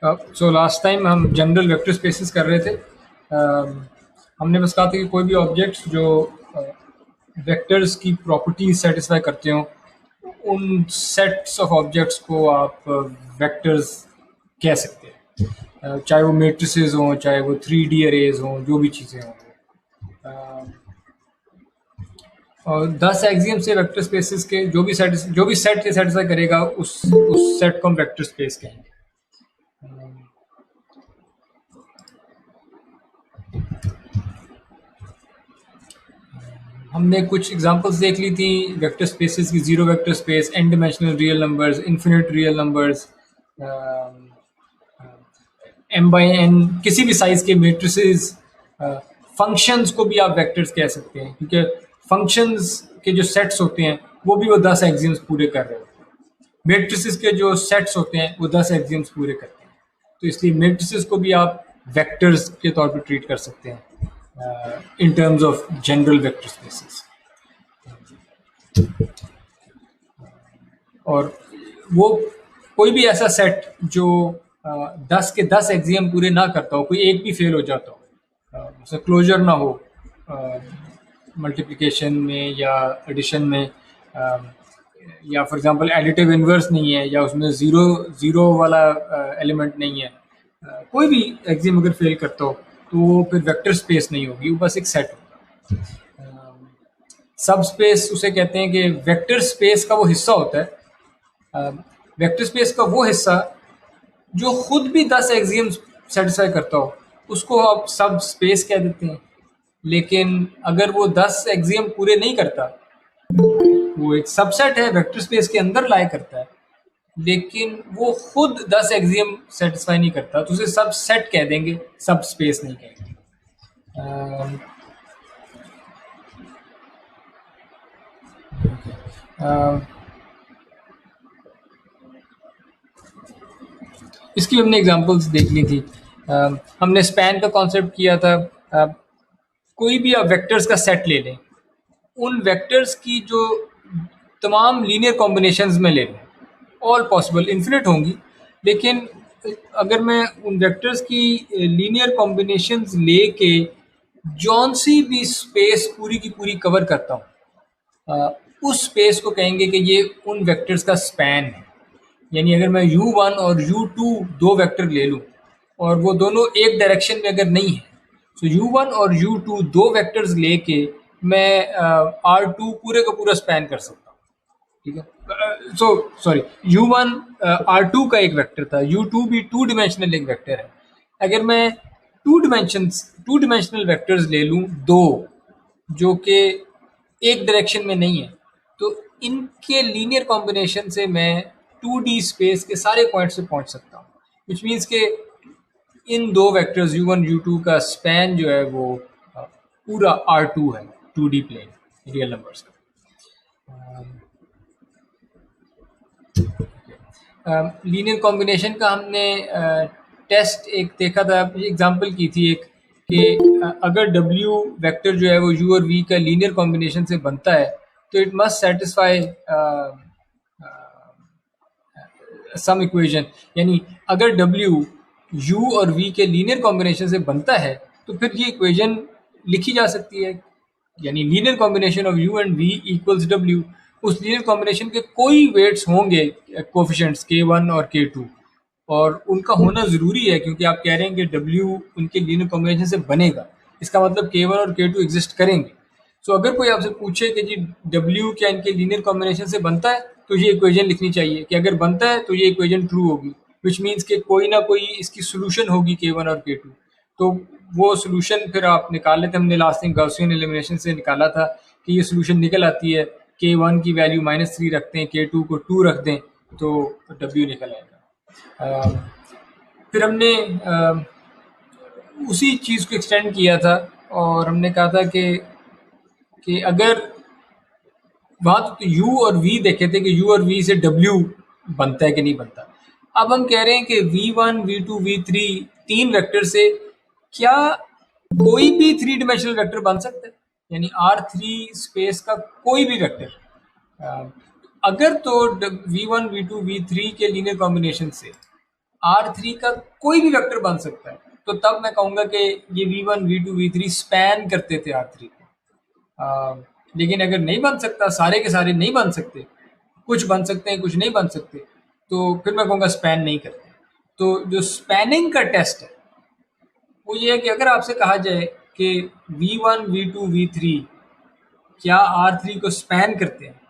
So last time हम general vector spaces कर रहे थे। हमने बस कहा था कि कोई भी ऑब्जेक्ट्स जो वेक्टर्स की प्रॉपर्टीज सेटिस्फाई करते हो, उन सेट्स ऑफ ऑब्जेक्ट्स को आप वेक्टर्स कह सकते हैं। चाहे वो मेट्रिसेस हों, चाहे वो 3D अरेज हों, जो भी चीज़ें हों। और 10 एक्सियम से वेक्टर स्पेसेस के जो भी सेट से सेटिस्फाई करेगा, उस सेट को हम वेक्टर स्पेस कहेंगे। हमने कुछ एग्जांपल्स देख ली थी वेक्टर स्पेसेस की। Zero vector space, n dimensional real numbers, infinite real numbers, m by n, किसी भी साइज के मेट्रिसेस, फंक्शंस को भी आप वेक्टर्स कह सकते हैं, क्योंकि फंक्शंस के जो सेट्स होते हैं वो भी वो 10 एक्सियम्स पूरे कर रहे होते हैं। मेट्रिसेस के जो सेट्स होते हैं वो 10 एक्सियम्स पूरे करते हैं, तो इसलिए मेट्रिसेस को भी आप वेक्टर्स के तौर पर ट्रीट कर सकते हैं in terms of general vector spaces. और वो कोई भी ऐसा सेट जो 10 के 10 एक्सियम पूरे ना करता हो, कोई एक भी फेल हो जाता हो, जैसे क्लोजर ना हो मल्टीप्लिकेशन में या एडिशन में, या फॉर एग्जांपल एडिटिव इन्वर्स नहीं है, या उसमें ज़ीरो ज़ीरो वाला एलिमेंट नहीं है, कोई भी एक्सियम अगर फेल करता हो तो वो फिर वेक्टर स्पेस नहीं होगी, वो बस एक सेट होगा। सब स्पेस उसे कहते हैं कि वेक्टर स्पेस का वो हिस्सा होता है, वेक्टर स्पेस का वो हिस्सा जो खुद भी 10 एक्सियम्स सेटिस्फाई करता हो, उसको आप सब स्पेस कह देते हैं। लेकिन अगर वो 10 एक्सियम पूरे नहीं करता, वो एक सबसेट है, वेक्टर स्पेस के अंदर लाई करता है, लेकिन वो खुद 10 एक्सियम सेटिस्फाई नहीं करता, तो उसे सब सेट कह देंगे, सब स्पेस नहीं कहेंगे। इसकी हमने एग्जांपल्स देख ली थी। हमने स्पैन का कॉन्सेप्ट किया था। कोई भी आप वेक्टर्स का सेट ले लें, उन वेक्टर्स की जो तमाम लीनियर कॉम्बिनेशंस में ले लें, ऑल पॉसिबल इन्फिनिट होंगी, लेकिन अगर मैं उन वेक्टर्स की लीनियर कॉम्बिनेशंस लेके जौन सी भी स्पेस पूरी की पूरी कवर करता हूँ, उस स्पेस को कहेंगे कि ये उन वेक्टर्स का स्पैन है। यानी अगर मैं u1 और u2 दो वेक्टर ले लूँ और वो दोनों एक डायरेक्शन में अगर नहीं है, तो u1 और u2 दो वेक्टर्स लेके मैं r2 पूरे का पूरा स्पैन कर सकता हूँ। ठीक है, सो सॉरी, u1 r2 का एक वेक्टर था, u2 भी टू डिमेंशनल एक वेक्टर है। अगर मैं टू डिमेंशनल वेक्टर्स ले लूँ दो, जो कि एक डायरेक्शन में नहीं है, तो इनके लीनियर कॉम्बिनेशन से मैं 2D स्पेस के सारे पॉइंट से पहुंच सकता हूँ, विच मीन्स के इन दो वेक्टर्स u1 u2 का स्पैन जो है वो पूरा R2 है, 2D प्लेन रियल नंबर्स का। लीनियर कॉम्बिनेशन का हमने टेस्ट एक देखा था, एग्जांपल की थी एक, कि अगर W वेक्टर जो है वो U और V का लीनियर कॉम्बिनेशन से बनता है, तो it must satisfy some equation. यानी अगर W U और V के लीनियर कॉम्बिनेशन से बनता है, तो फिर ये इक्वेशन लिखी जा सकती है, यानी linear combination of U and V equals W। उस लीनियर कॉम्बिनेशन के कोई वेट्स होंगे, कोफिशिएंट्स K1 और K2, और उनका होना ज़रूरी है, क्योंकि आप कह रहे हैं कि W उनके लीनियर कॉम्बिनेशन से बनेगा, इसका मतलब K1 और K2 एग्जिस्ट करेंगे। सो अगर कोई आपसे पूछे कि जी W क्या इनके लीनियर कॉम्बिनेशन से बनता है, तो ये इक्वेशन लिखनी चाहिए कि अगर बनता है तो ये इक्वेशन ट्रू होगी, विच मीन्स कि कोई ना कोई इसकी सोल्यूशन होगी K1 और K2। तो वो सोल्यूशन फिर आप निकाल लेते। हमने लास्ट टाइम गॉसियन एलिमिनेशन से निकाला था कि ये सोल्यूशन निकल आती है, K1 की वैल्यू -3 रखते हैं, K2 को 2 रख दें, तो W निकल आएगा। फिर हमने उसी चीज़ को एक्सटेंड किया था, और हमने कहा था कि अगर वहाँ तो U और V देखे थे कि U और V से W बनता है कि नहीं बनता। अब हम कह रहे हैं कि V1, V2, V3 तीन वेक्टर से क्या कोई भी 3 डिमेंशनल वेक्टर बन सकता है, यानी R3 स्पेस का कोई भी वेक्टर। अगर तो V1, V2, V3 के लीनियर कॉम्बिनेशन से R3 का कोई भी वेक्टर बन सकता है, तो तब मैं कहूँगा कि ये V1, V2, V3 स्पैन करते थे R3 को। लेकिन अगर नहीं बन सकता, सारे के सारे नहीं बन सकते, कुछ बन सकते हैं, कुछ नहीं बन सकते, तो फिर मैं कहूँगा स्पैन नहीं करते। तो जो स्पैनिंग का टेस्ट है, वो ये है कि अगर आपसे कहा जाए कि V1, V2, V3 क्या R3 को स्पैन करते हैं,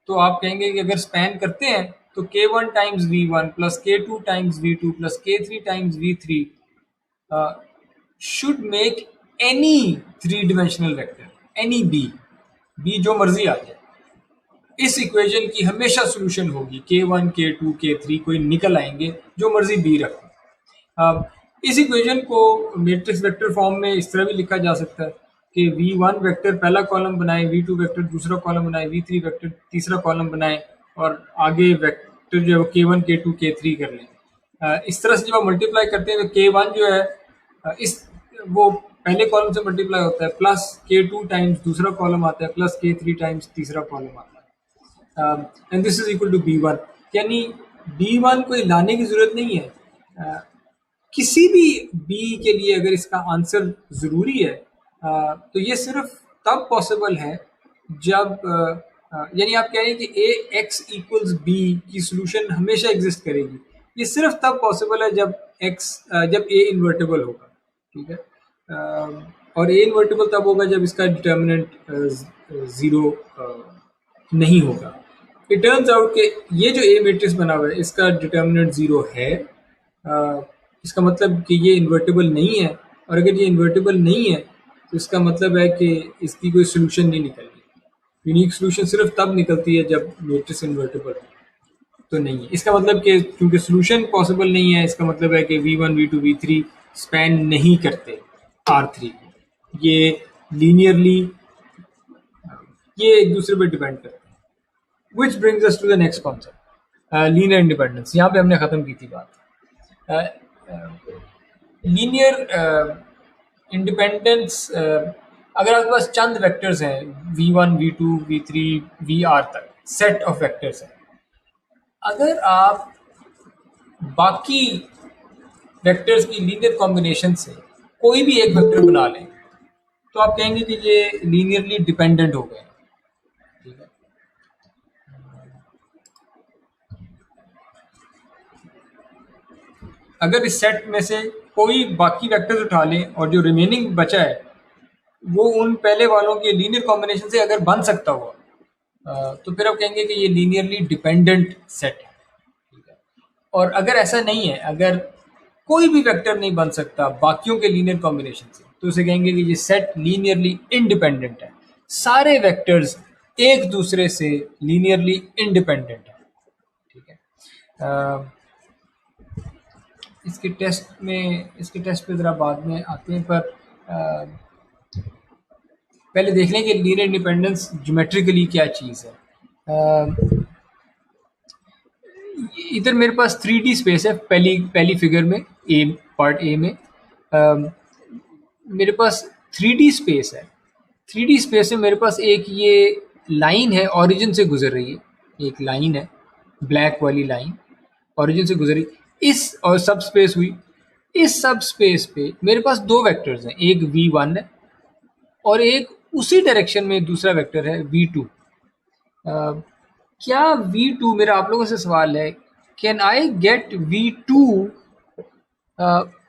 तो आप कहेंगे कि अगर स्पैन करते हैं तो K1 times V1 plus K2 times V2 plus K3 times V3 should make any three dimensional vector, any B जो मर्जी आ जाए, इस इक्वेशन की हमेशा सोल्यूशन होगी। K1, K2, K3 कोई निकल आएंगे, जो मर्जी बी रखो। अब इस इक्वेशन को मैट्रिक्स वेक्टर फॉर्म में इस तरह भी लिखा जा सकता है कि V1 वेक्टर पहला कॉलम बनाए, V2 वेक्टर दूसरा कॉलम बनाए, V3 वेक्टर तीसरा कॉलम बनाए, और आगे वेक्टर जो है K1, K2, K3 कर लें। इस तरह से जब आप मल्टीप्लाई करते हैं तो K1 जो है इस वो पहले कॉलम से मल्टीप्लाई होता है, प्लस K2 टाइम्स दूसरा कॉलम आता है, प्लस K3 टाइम्स तीसरा कॉलम आता है, and this is equal to B1। यानी B1 कोई लाने की जरूरत नहीं है। किसी भी बी के लिए अगर इसका आंसर ज़रूरी है, तो ये सिर्फ तब पॉसिबल है जब यानी आप कह रहे हैं कि ए एक्स इक्वल्स बी की सोल्यूशन हमेशा एग्जिस्ट करेगी। ये सिर्फ तब पॉसिबल है जब जब ए इन्वर्टेबल होगा, ठीक है। और ए इन्वर्टेबल तब होगा जब इसका डिटर्मिनेंट ज़ीरो नहीं होगा। इट टर्न्स आउट कि ये जो ए मैट्रिक्स बना हुआ है इसका डिटर्मिनेंट ज़ीरो है। इसका मतलब कि ये इन्वर्टेबल नहीं है, और अगर ये इन्वर्टेबल नहीं है तो इसका मतलब है कि इसकी कोई सोल्यूशन नहीं निकल रही। यूनिक सोल्यूशन सिर्फ तब निकलती है जब मैट्रिक्स इन्वर्टेबल तो नहीं है। इसका मतलब कि क्योंकि सोल्यूशन पॉसिबल नहीं है, इसका मतलब है कि V1, V2, V3 स्पैन नहीं करते R3 को। ये लीनियरली ये एक दूसरे पर डिपेंड करते हैं। Which brings us to the next concept, linear independence. यहाँ पे हमने ख़त्म की थी बात। लीनियर इंडिपेंडेंस, अगर आपके पास चंद वेक्टर्स हैं V1, V2, V3, VR तक सेट ऑफ वेक्टर्स हैं, अगर आप बाकी वेक्टर्स की लीनियर कॉम्बिनेशन से कोई भी एक वेक्टर बना लें, तो आप कहेंगे कि ये लीनियरली डिपेंडेंट हो गए, ठीक है। अगर इस सेट में से कोई बाकी वेक्टर्स उठा लें और जो रिमेनिंग बचा है वो उन पहले वालों के लीनियर कॉम्बिनेशन से अगर बन सकता हुआ, तो फिर आप कहेंगे कि ये लीनियरली डिपेंडेंट सेट है, ठीक है। और अगर ऐसा नहीं है, अगर कोई भी वेक्टर नहीं बन सकता बाकियों के लीनियर कॉम्बिनेशन से, तो उसे कहेंगे कि ये सेट लीनियरली इंडिपेंडेंट है। सारे वेक्टर्स एक दूसरे से लीनियरली इंडिपेंडेंट है, ठीक है। इसके टेस्ट पे ज़रा बाद में आते हैं, पर पहले देख लें कि लीनियर इंडिपेंडेंस ज्योमेट्रिकली क्या चीज़ है। इधर मेरे पास 3D स्पेस है, पहली फिगर में, पार्ट ए में मेरे पास 3D स्पेस है। 3D स्पेस में मेरे पास एक ये लाइन है, ओरिजिन से गुजर रही है, एक लाइन है, ब्लैक वाली लाइन ओरिजिन से गुजर रही, इस और सब स्पेस हुई। इस सब स्पेस पे मेरे पास दो वेक्टर्स हैं, एक V1 है और एक उसी डायरेक्शन में दूसरा वेक्टर है V2। क्या V2, मेरा आप लोगों से सवाल है, can I get V2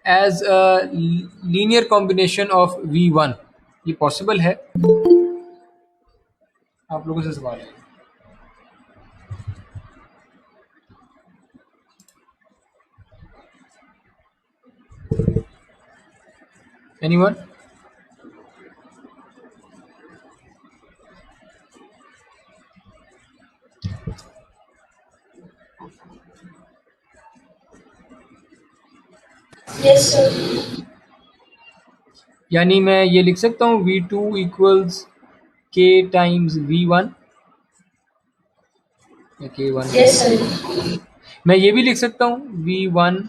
as a linear combination of V1? ये पॉसिबल है? आप लोगों से सवाल है। एनीवन? Yes, sir. यानी मैं ये लिख सकता हूँ V2 equals K times V1 या K1। Yes, sir. मैं ये भी लिख सकता हूँ V1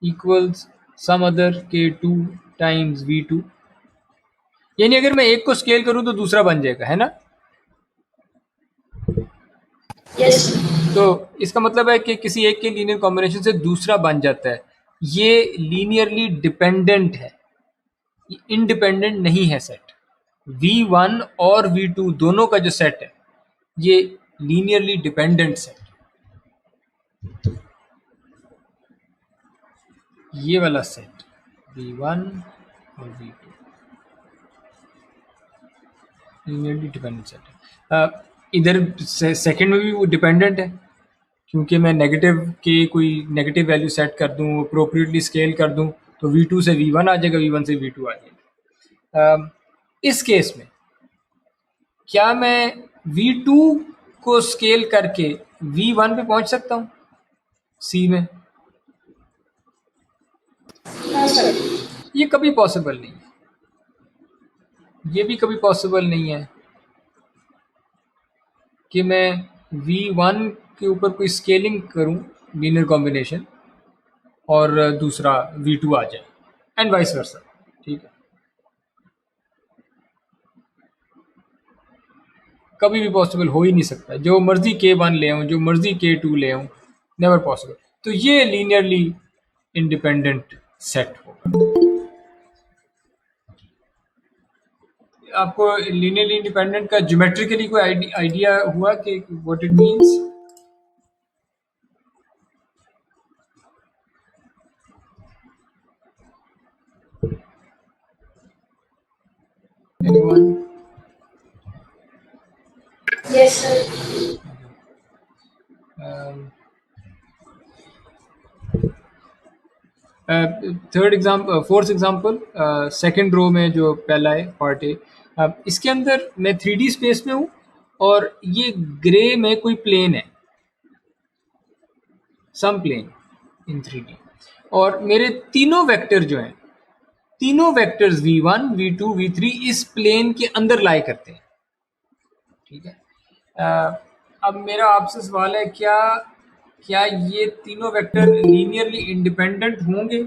equals some other K2 times V2। यानी अगर मैं एक को स्केल करूँ तो दूसरा बन जाएगा, है ना? Yes, sir. तो इसका मतलब है कि किसी एक के लीनियर कॉम्बिनेशन से दूसरा बन जाता है। ये लीनियरली डिपेंडेंट है, ये इंडिपेंडेंट नहीं है सेट। V1 और V2 दोनों का जो सेट है ये लीनियरली डिपेंडेंट सेट। ये वाला सेट V1 और V2 लीनियरली डिपेंडेंट सेट है। इधर सेकंड में भी वो डिपेंडेंट है, क्योंकि मैं नेगेटिव के कोई नेगेटिव वैल्यू सेट कर दूं, अप्रोप्रिएटली स्केल कर दूं, तो V2 से V1 आ जाएगा, V1 से V2 आ जाएगा। इस केस में क्या मैं V2 को स्केल करके V1 पे पहुंच सकता हूं C में? हाँ सर। ये कभी पॉसिबल नहीं है, ये भी कभी पॉसिबल नहीं है कि मैं V1 के ऊपर कोई स्केलिंग करूं लीनियर कॉम्बिनेशन और दूसरा V2 आ जाए, एंड वाइस वर्सा। ठीक है, कभी भी पॉसिबल हो ही नहीं सकता। जो मर्जी K1 ले आऊं, जो मर्जी K2 ले आऊं, नेवर पॉसिबल। तो ये लीनियरली इंडिपेंडेंट सेट होगा। आपको लीनियरली इंडिपेंडेंट का ज्योमेट्रिकली कोई आइडिया हुआ कि what it means? Anyone? Yes, sir. Third example, fourth example, second row में जो पहला है पार्ट ए, इसके अंदर मैं 3D स्पेस में हूँ और ये ग्रे में कोई प्लेन है, सम प्लेन इन 3D, और मेरे तीनों वेक्टर जो हैं, तीनों वेक्टर्स V1, V2, V3 इस प्लेन के अंदर लाई करते हैं। ठीक है, अब मेरा आपसे सवाल है, क्या क्या ये तीनों वेक्टर लीनियरली इंडिपेंडेंट होंगे?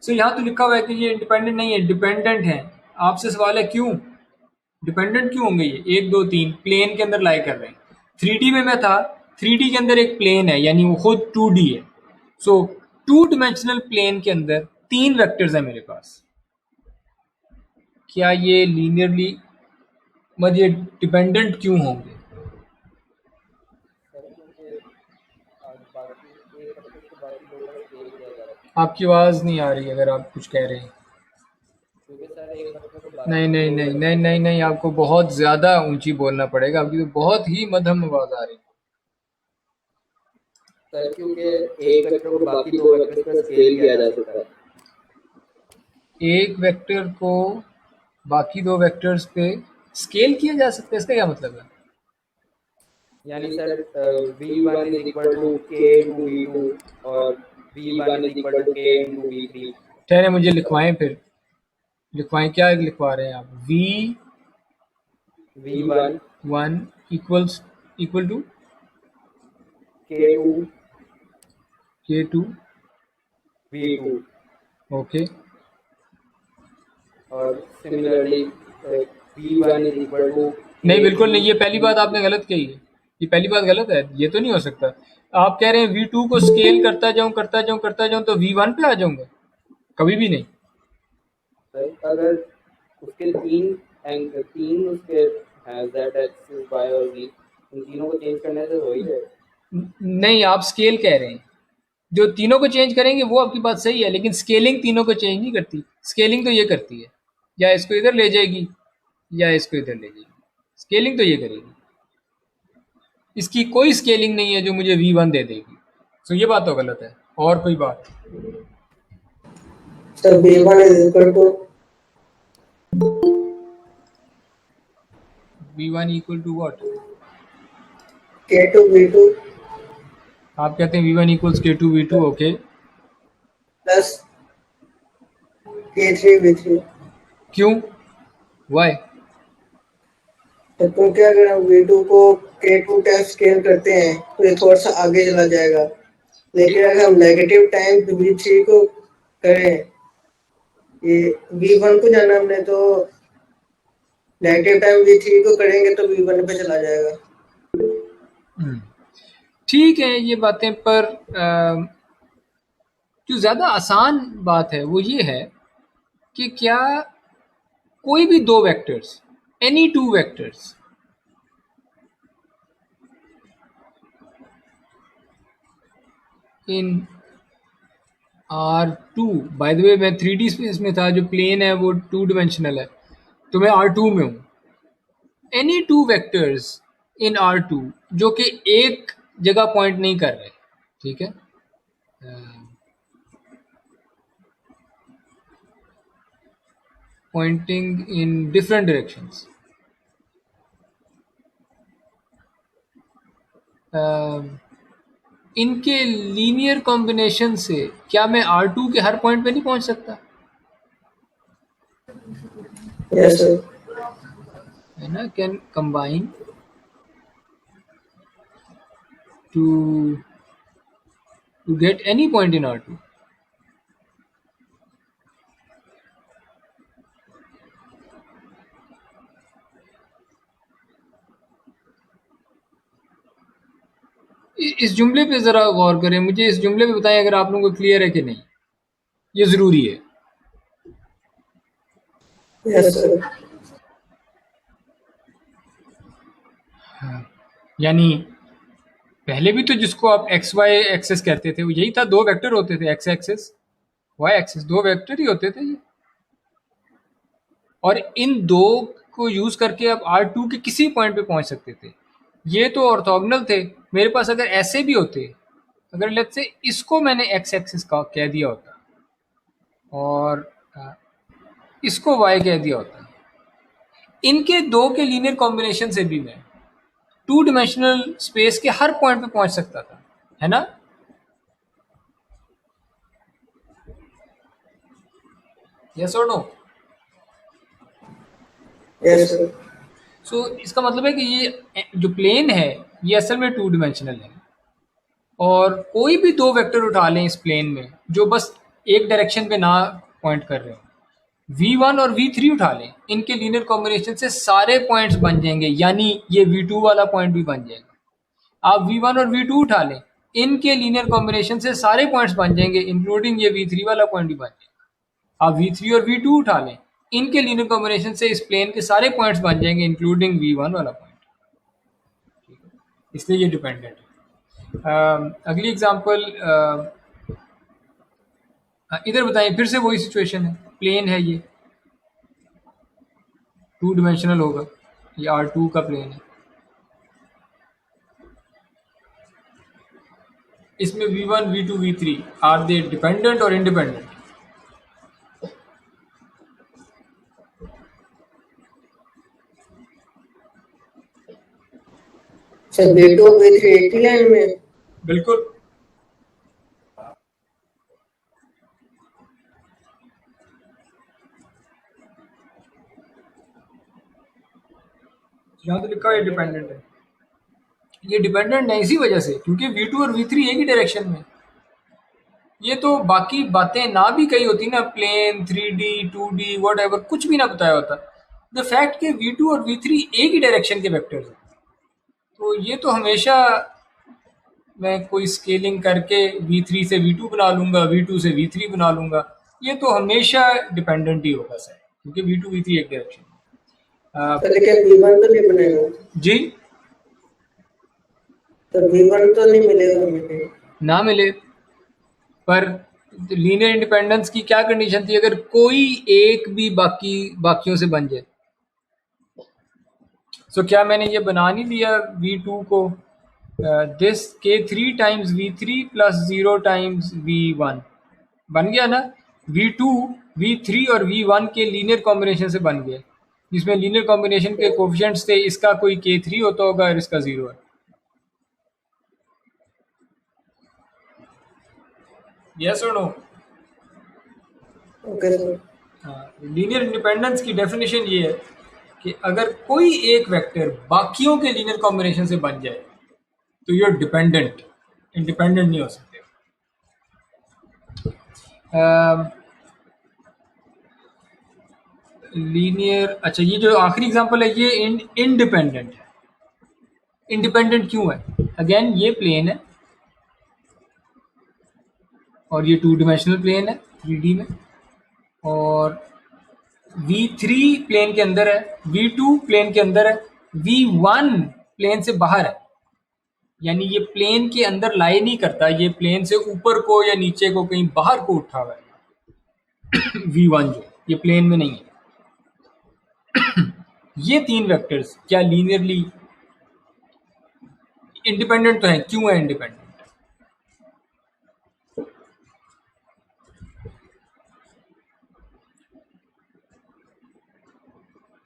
सो यहाँ तो लिखा हुआ है कि ये इंडिपेंडेंट नहीं है, डिपेंडेंट है। आपसे सवाल है क्यों डिपेंडेंट क्यों होंगे? ये 1 2 3 प्लेन के अंदर लाई कर रहे हैं। 3D में मैं था, 3D के अंदर एक प्लेन है, यानी वो खुद 2D है। सो 2 डिमेंशनल प्लेन के अंदर 3 वेक्टर्स हैं मेरे पास। क्या ये लीनियरली मतलब ये डिपेंडेंट क्यों होंगे? आपकी आवाज़ नहीं आ रही अगर आप कुछ कह रहे हैं। नहीं नहीं नहीं नहीं नहीं नहीं, आपको बहुत ज़्यादा ऊंची बोलना पड़ेगा, आपकी तो बहुत ही मध्यम आवाज़ आ रही है। सर क्योंकि एक वेक्टर को बाकी दो वेक्टर्स पर स्केल किया जा सकता है। एक वेक्टर को बाकी दो वेक्टर्स पे स्केल किया जा सकता है, इसका क्या मतलब है? यानी sir V1 is equal to K into V2 और V1 is equal to K into V3। ठहरे, मुझे लिखवाएं, फिर लिखवाएं, क्या लिखवा रहे हैं आप? V1 V1 equals equal to K2 K2, V2 okay, और similarly V1 is equal to नहीं बिल्कुल नहीं, ये पहली बात आपने गलत कही है, ये पहली बात गलत है, ये तो नहीं हो सकता। आप कह रहे हैं V2 को स्केल करता जाऊं करता जाऊं करता जाऊं तो V1 पे आ जाऊंगा? कभी भी नहीं। अगर उसके तीन उसके हैं Z एक्सिस Y और Z, इन तीनों को चेंज करने से हो ही जाएगा। नहीं, आप स्केल कह रहे हैं, जो तीनों को चेंज करेंगे वो आपकी बात सही है, लेकिन स्केलिंग तीनों को चेंज नहीं करती। स्केलिंग तो ये करती है, या इसको इधर ले जाएगी या इसको इधर ले जाएगी, स्केलिंग तो ये करेगी। इसकी कोई स्केलिंग नहीं है जो मुझे V1 दे देगी। तो ये बात तो गलत है। और कोई बात? So V1 is equal to V1 equal to what? K2 V2 आप कहते हैं V1 equals K2 V2, okay, plus K3 V3। क्यों, वाई? तो क्योंकि अगर हम V2 को K2 टाइम स्केल करते हैं तो ये थोड़ा सा आगे चला जाएगा, लेकिन अगर हम नेगेटिव टाइम V3 को करें, ये V1 को जाना हमने, तो नेगेटिव टाइम V3 को करेंगे तो V1 पे चला जाएगा। ठीक है ये बातें, पर जो ज़्यादा आसान बात है वो ये है कि क्या कोई भी दो vectors, any two vectors, in R2, by the way मैं 3D स्पेस में था, जो प्लेन है वो 2 डायमेंशनल है, तो मैं R2 में हूँ। Any two vectors in R2 जो कि एक जगह पॉइंट नहीं कर रहे, ठीक है, पॉइंटिंग इन डिफरेंट डायरेक्शंस, इनके लीनियर कॉम्बिनेशन से क्या मैं R2 के हर पॉइंट पे नहीं पहुंच सकता? Yes sir. है ना, can combine to get any point in R2। इस जुमले पे ज़रा गौर करें, मुझे इस जुमले पे बताएं अगर आप लोगों को क्लियर है कि नहीं, ये ज़रूरी है। Yes sir. यानी पहले भी तो जिसको आप एक्स वाई एक्सेस कहते थे वो यही था, दो वेक्टर होते थे, एक्स एक्सेस वाई एक्सेस, दो वेक्टर ही होते थे ये, और इन दो को यूज़ करके आप R2 के किसी पॉइंट पे पहुंच सकते थे। ये तो ऑर्थोगोनल थे। मेरे पास अगर ऐसे भी होते, अगर लेट्स से इसको मैंने एक्स एक्सिस का कह दिया होता और इसको वाई कह दिया होता, इनके दो के लीनियर कॉम्बिनेशन से भी मैं 2 डायमेंशनल स्पेस के हर पॉइंट पे पहुंच सकता था, है ना? यस और नो? Yes sir. सो इसका मतलब है कि ये जो प्लेन है ये असल में 2 डायमेंशनल है, और कोई भी दो वेक्टर उठा लें इस प्लेन में जो बस एक डायरेक्शन पे ना पॉइंट कर रहे हो, V1 और V3 उठा लें, इनके लीनियर कॉम्बिनेशन से सारे पॉइंट्स बन जाएंगे, यानी ये V2 वाला पॉइंट भी बन जाएगा। आप V1 और V2 उठा लें, इनके लीनियर कॉम्बिनेशन से सारे पॉइंट्स बन जाएंगे, इंक्लूडिंग ये V3 वाला पॉइंट भी बन जाएगा। आप V3 और V2 उठा लें, इनके लीनियर कॉम्बिनेशन से इस प्लेन के सारे पॉइंट्स बन जाएंगे, इंक्लूडिंग V1 वाला पॉइंट। इसलिए ये डिपेंडेंट है। अगली एग्जांपल इधर बताइए, फिर से वही सिचुएशन है, प्लेन है ये, 2 डायमेंशनल होगा, ये R2 का प्लेन है, इसमें V1 V2 V3 are they dependent और इंडिपेंडेंट? सर V2 और V3 एक ही लाइन में? बिल्कुल। यहाँ तो लिखा है डिपेंडेंट है, ये डिपेंडेंट है इसी वजह से क्योंकि V2 और V3 एक ही डायरेक्शन में। ये तो बाकी बातें ना भी कही होती ना, प्लेन 3D 2D व्हाटएवर, कुछ भी ना बताया होता, द फैक्ट कि V2 और V3 एक ही डायरेक्शन के वेक्टर्स हैं, तो ये तो हमेशा मैं कोई स्केलिंग करके V3 से V2 बना लूंगा, V2 से V3 बना लूंगा, ये तो हमेशा डिपेंडेंट ही होगा सर, क्योंकि V2 V3 एक डायरेक्शन। लेकिन V1 तो नहीं बनेगा जी, तो V1 तो नहीं मिलेगा मुझे। ना मिले, पर लीनियर इंडिपेंडेंस की क्या कंडीशन थी? अगर कोई एक भी बाकियों से बन जाए, सो क्या मैंने ये बना नहीं दिया V2 को, this K3 times V3 plus 0 times V1 बन गया ना? V2 V3 और V1 के लीनियर कॉम्बिनेशन से बन गया, जिसमें लीनियर कॉम्बिनेशन के कोफिशिएंट्स थे, इसका कोई K3 होता होगा और इसका 0 है। यस और no? Okay sir. Linear independence की डेफिनेशन ये है कि अगर कोई एक वेक्टर बाकियों के लीनियर कॉम्बिनेशन से बन जाए तो you're डिपेंडेंट, इंडिपेंडेंट नहीं हो सकते। लीनियर, अच्छा ये जो आखिरी एग्जांपल है ये इंडिपेंडेंट है। इंडिपेंडेंट क्यों है? अगेन ये प्लेन है और ये टू डिमेंशनल प्लेन है 3D में, और V3 प्लेन के अंदर है, V2 प्लेन के अंदर है, V1 प्लेन से बाहर है। यानी ये प्लेन के अंदर लाई नहीं करता, ये प्लेन से ऊपर को या नीचे को कहीं बाहर को उठा हुआ है। V1 जो ये प्लेन में नहीं है। ये तीन वेक्टर्स क्या लीनियरली इंडिपेंडेंट तो है? क्यों है इंडिपेंडेंट?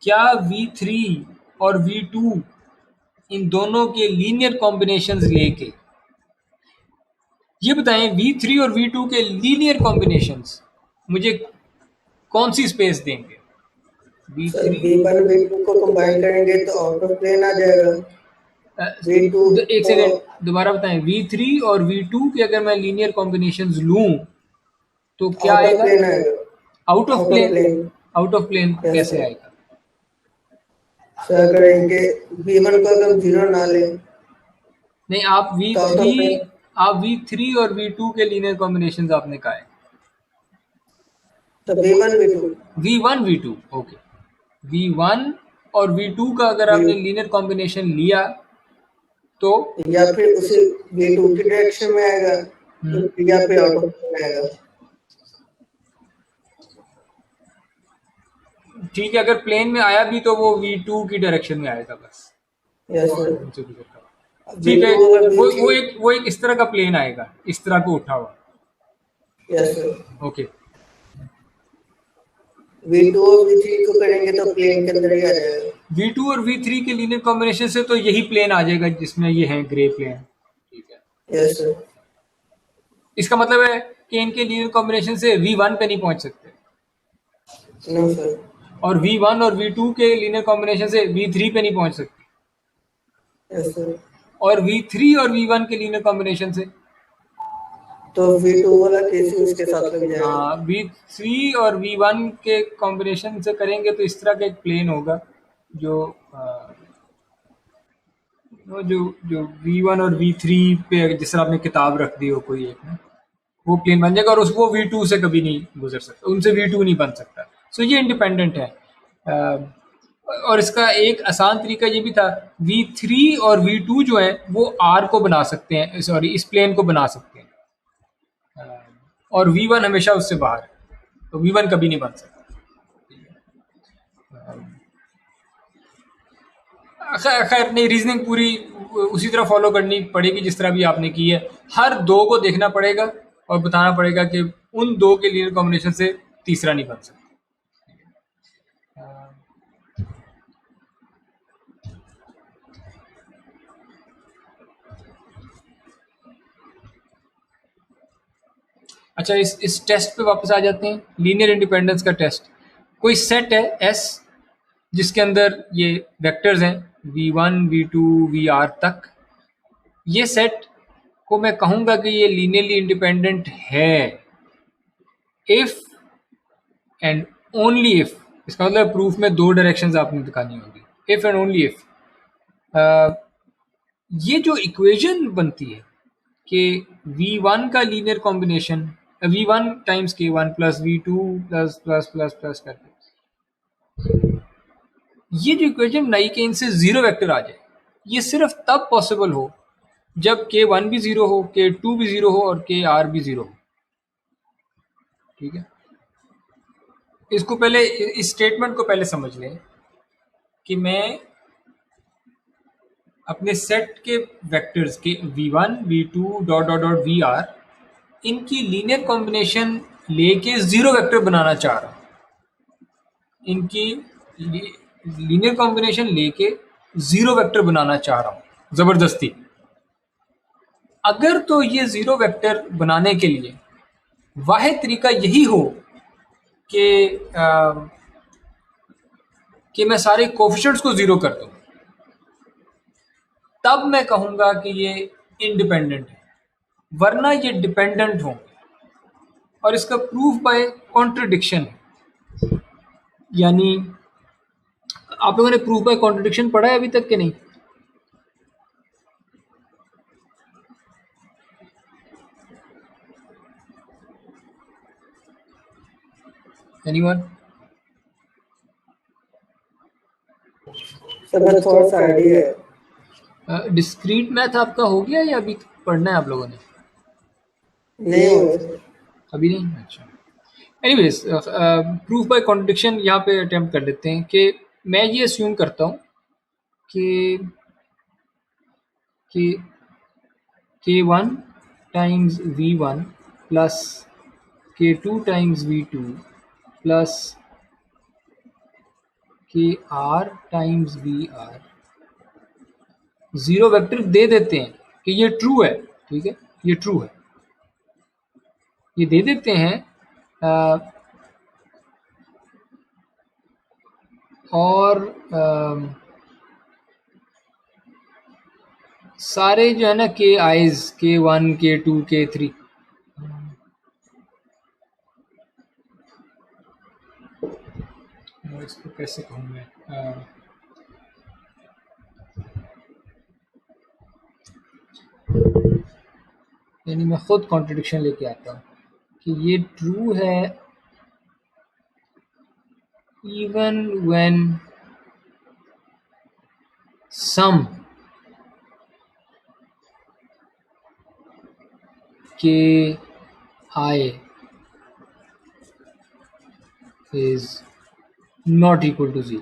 क्या V3 और V2 इन दोनों के लीनियर कॉम्बिनेशंस लेके, ये बताएं V3 और V2 के लीनियर कॉम्बिनेशंस मुझे कौन सी स्पेस देंगे? सर V3 V1 V2 को कंबाइन करेंगे तो आउट ऑफ प्लेन आ जाएगा। V2 एक सेकेंड दोबारा बताएं, V3 और V2 के अगर मैं लीनियर कॉम्बिनेशंस लूं तो क्या आउट ऑफ आएगा? प्लेन आएगा। Out of out of plane. Plane out of plane Yes, कैसे sir. आएगा? सर करेंगे V1 को अगर हम 0 ना लें नहीं, आप तो आउट ऑफ प्लेन V3 और V2 के लीनियर कॉम्बिनेशंस आपने कहा है। तो V1 V2 V1 V2 okay, V1 और V2 का अगर आपने लीनियर कॉम्बिनेशन लिया तो या फिर उसी V2 की डायरेक्शन में आएगा या फिर आउट ऑफ प्लेन आएगा। ठीक है, अगर प्लेन में आया भी तो वो V2 की डायरेक्शन में आएगा बस। Yes sir. ठीक है, वो एक इस तरह का प्लेन आएगा, इस तरह को उठा हुआ। Yes sir. ओके, V2 और V3 को करेंगे तो प्लेन के अंदर ही आ जाएगा। V2 और V3 के लीनियर कॉम्बिनेशन से तो यही प्लेन आ जाएगा जिसमें ये है ग्रे प्लेन। ठीक है, यस सर। इसका मतलब है कि इनके लीनियर कॉम्बिनेशन से V1 पे नहीं पहुंच सकते, नो सर। और V1 और V2 के लीनियर कॉम्बिनेशन से V3 पे नहीं पहुंच सकते, यस सर। और V3 और V1 के लीनियर कॉम्बिनेशन से तो V2 वाला केस ही उसके साथ लग जाएगा। V3 और V1 के कॉम्बिनेशन से करेंगे तो इस तरह का एक प्लेन होगा जो जो V1 और V3 पे जिस तरह आपने किताब रख दी हो कोई एक ना, वो प्लेन बन जाएगा और उसको V2 से कभी नहीं गुजर सकता, उनसे V2 नहीं बन सकता। सो ये इंडिपेंडेंट है। और इसका एक आसान तरीका ये भी था, V3 और V2 जो है वो R को बना सकते हैं, सॉरी इस प्लेन को बना सकते हैं, और V1 हमेशा उससे बाहर है, तो V1 कभी नहीं बन सकता। खैर नहीं, रीजनिंग पूरी उसी तरह फॉलो करनी पड़ेगी जिस तरह भी आपने की है। हर दो को देखना पड़ेगा और बताना पड़ेगा कि उन दो के लीनियर कॉम्बिनेशन से तीसरा नहीं बन सकता। अच्छा, इस टेस्ट पे वापस आ जाते हैं, लीनियर इंडिपेंडेंस का टेस्ट। कोई सेट है S जिसके अंदर ये वेक्टर्स हैं V1 V2 VR तक। ये सेट को मैं कहूँगा कि ये लीनियरली इंडिपेंडेंट है इफ़ एंड ओनली इफ़। इसका मतलब प्रूफ में दो डायरेक्शंस आपने दिखानी होगी, इफ़ एंड ओनली इफ़। ये जो इक्वेशन बनती है कि V1 का linear combination V1 times K1 plus V2 plus plus plus plus करके, ये जो इक्वेशन बनाई कि इनसे जीरो वेक्टर आ जाए, ये सिर्फ तब पॉसिबल हो जब K1 भी जीरो हो, K2 भी जीरो हो और KR भी जीरो हो। ठीक है, इसको पहले, इस स्टेटमेंट को पहले समझ लें कि मैं अपने सेट के वेक्टर्स के V1 V2 dot dot dot VR इनकी लीनियर कॉम्बिनेशन लेके जीरो वेक्टर बनाना चाह रहा हूँ। इनकी लीनियर कॉम्बिनेशन लेके जीरो वेक्टर बनाना चाह रहा हूँ जबरदस्ती। अगर तो ये जीरो वेक्टर बनाने के लिए वाहिद तरीका यही हो कि मैं सारे कोफिशिएंट्स को जीरो कर दूं, तब मैं कहूंगा कि ये इंडिपेंडेंट है, वरना ये डिपेंडेंट होंगे। और इसका प्रूफ बाय कॉन्ट्रडिक्शन है। यानी आप लोगों ने प्रूफ बाय कॉन्ट्रडिक्शन पढ़ा है अभी तक कि नहीं? एनीवन? सर थोड़ा सा आइडिया है। डिस्क्रीट मैथ आपका हो गया या अभी पढ़ना है आप लोगों ने? नहीं हुआ सर। अभी नहीं? अच्छा। एनीवेज, प्रूफ बाय कॉन्ट्रडिक्शन यहाँ पे अटेम्प्ट कर लेते हैं कि मैं ये अस्यूम करता हूँ कि कि k1 times v1 plus k2 times v2 plus kr times vr zero vector दे देते हैं कि ये ट्रू है। ठीक है, ये ट्रू है, ये दे देते हैं। और सारे जो है ना के आईज k1 k2 k3 इसको कैसे कहूँ मैं, यानी मैं खुद कॉन्ट्रडिक्शन लेके आता हूँ कि ये ट्रू है even when sum k I is not equal to 0।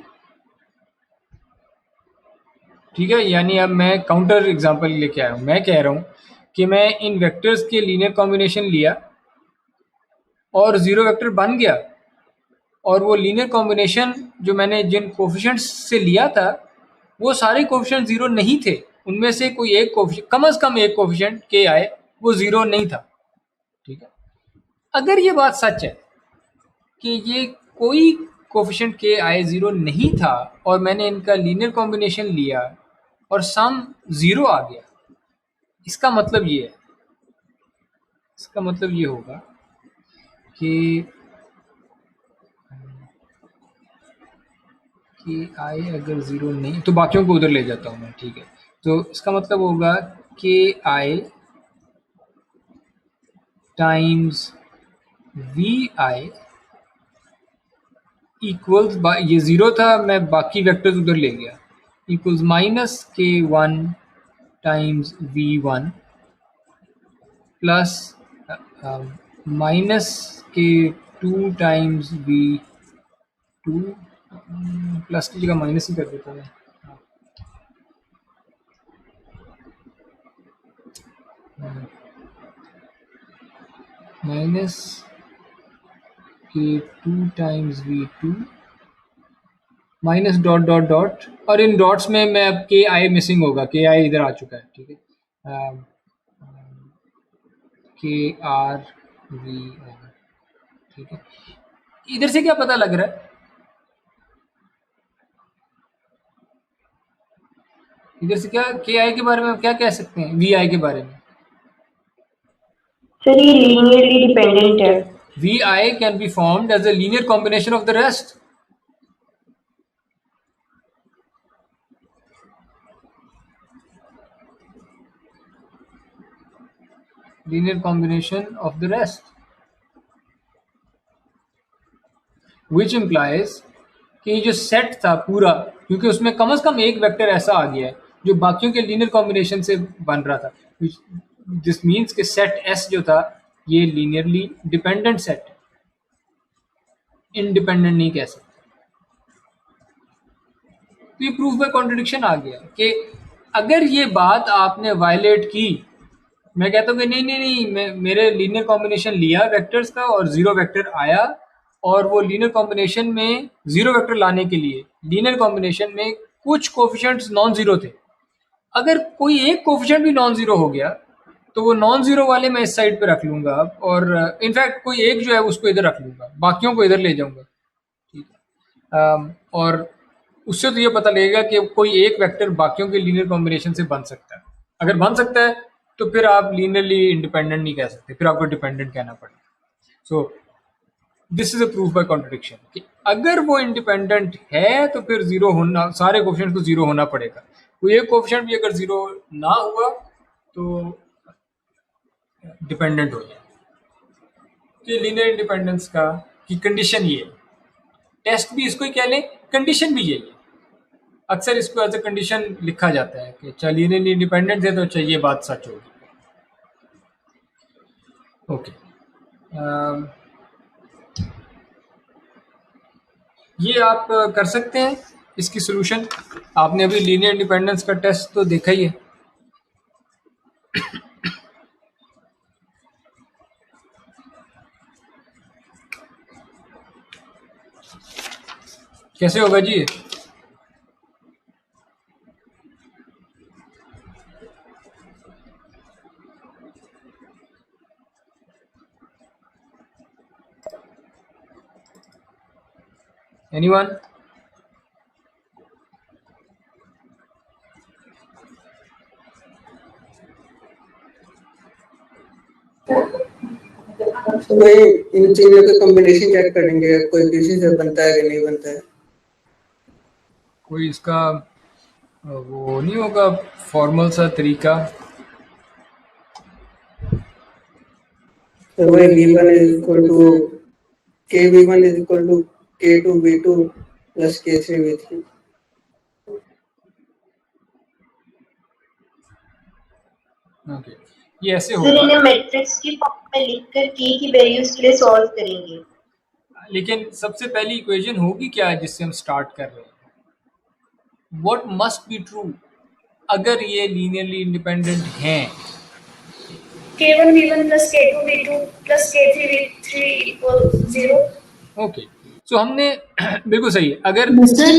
ठीक है, यानी अब मैं काउंटर एग्जांपल लेके आया हूँ। मैं कह रहा हूँ कि मैं इन वेक्टर्स के लीनियर कॉम्बिनेशन लिया और जीरो वेक्टर बन गया, और वो लीनियर कॉम्बिनेशन जो मैंने जिन कोफिशिएंट्स से लिया था वो सारे कोफिशिएंट जीरो नहीं थे। उनमें से कोई एक कोफिशिएंट, कम से कम एक कोफिशिएंट के आए, वो जीरो नहीं था। ठीक है, अगर ये बात सच है कि ये कोई कोफिशिएंट के आए जीरो नहीं था और मैंने इनका लीनियर कॉम्बिनेशन लिया और सम जीरो आ गया, इसका मतलब ये है, इसका मतलब ये होगा कि आई अगर ज़ीरो नहीं, तो बाकियों को उधर ले जाता हूँ मैं। ठीक है, तो इसका मतलब होगा कि आई टाइम्स वी आई इक्वल्स, ये ज़ीरो था, मैं बाकी वेक्टर्स उधर ले गया, equals minus k1 times v1 plus minus k2 times v2, plus की जगह माइनस ही कर देता हूँ। Minus k2 times v2 minus dot dot dot, और इन डॉट्स में मैं अब के आई मिसिंग होगा, के आई इधर आ चुका है। ठीक है, के आर वी आर। ठीक है, इधर से क्या पता लग रहा है? इधर से क्या के आई के बारे में क्या कह सकते हैं, वी आई के बारे में? सर ये लीनियरली डिपेंडेंट है। V I can be formed as a linear combination of the rest. Linear combination of the rest, which implies कि जो सेट था पूरा, क्योंकि उसमें कम से कम एक वेक्टर ऐसा आ गया है जो बाकियों के लीनियर कॉम्बिनेशन से बन रहा था, दिस मीन्स कि सेट एस जो था ये लीनियरली डिपेंडेंट सेट है, इंडिपेंडेंट नहीं कह सकते। तो ये प्रूफ बाय कॉन्ट्रडिक्शन आ गया कि अगर ये बात आपने वायलेट की, मैं कहता हूँ कि नहीं नहीं नहीं, मेरे लीनियर कॉम्बिनेशन लिया वेक्टर्स का और जीरो वेक्टर आया, और वो लीनियर कॉम्बिनेशन में जीरो वेक्टर लाने के लिए लीनियर कॉम्बिनेशन में कुछ कोफिशिएंट्स नॉन जीरो थे। अगर कोई एक कोफिशिएंट भी नॉन जीरो हो गया तो वो नॉन जीरो वाले मैं इस साइड पे रख लूंगा, और इनफैक्ट कोई एक जो है उसको इधर रख लूंगा, बाकियों को इधर ले जाऊंगा। ठीक है, और उससे तो ये पता लगेगा कि कोई एक वेक्टर बाकियों के लीनियर कॉम्बिनेशन से बन सकता है। अगर बन सकता है तो फिर आप लीनियरली इंडिपेंडेंट नहीं कह सकते, फिर आपको डिपेंडेंट कहना पड़ेगा। So this is a proof by contradiction कि अगर वो इंडिपेंडेंट है तो फिर जीरो होना, सारे कोफिशिएंट को जीरो होना पड़ेगा। कोई एक कोफिशिएंट भी अगर जीरो ना हुआ तो डिपेंडेंट हो जाए। तो ये लीनियर इंडिपेंडेंस का की कंडीशन ये है। टेस्ट भी इसको ही कह लें, कंडीशन भी यही है। अक्सर इसको एज ए कंडीशन लिखा जाता है कि चलिए लीनियरली इंडिपेंडेंट है तो चाहिए बात सच होगी। ओके, ये आप कर सकते हैं इसकी सॉल्यूशन। आपने अभी लीनियर इंडिपेंडेंस का टेस्ट तो देखा ही है। कैसे होगा जी ये? एनीवन? तो भाई इन चीजों का कॉम्बिनेशन चेक करेंगे, कोई किसी से बनता है कि नहीं बनता है। कोई इसका वो नहीं होगा फॉर्मल सा तरीका? तो भाई V1 is equal to KV1 is equal to K2V2 plus K3V3। Okay, ये ऐसे सर होगा। इन्हें मैट्रिक्स की फॉर्म में लिखकर की वैल्यूज के लिए सॉल्व करेंगे। लेकिन सबसे पहली इक्वेशन होगी क्या जिससे हम स्टार्ट कर रहे हैं? व्हाट मस्ट बी ट्रू अगर ये लीनियरली इंडिपेंडेंट हैं? K1 V1 plus K2 V2 plus K3 V3 equals 0। Okay, सो हमने बिल्कुल सही है। अगर sir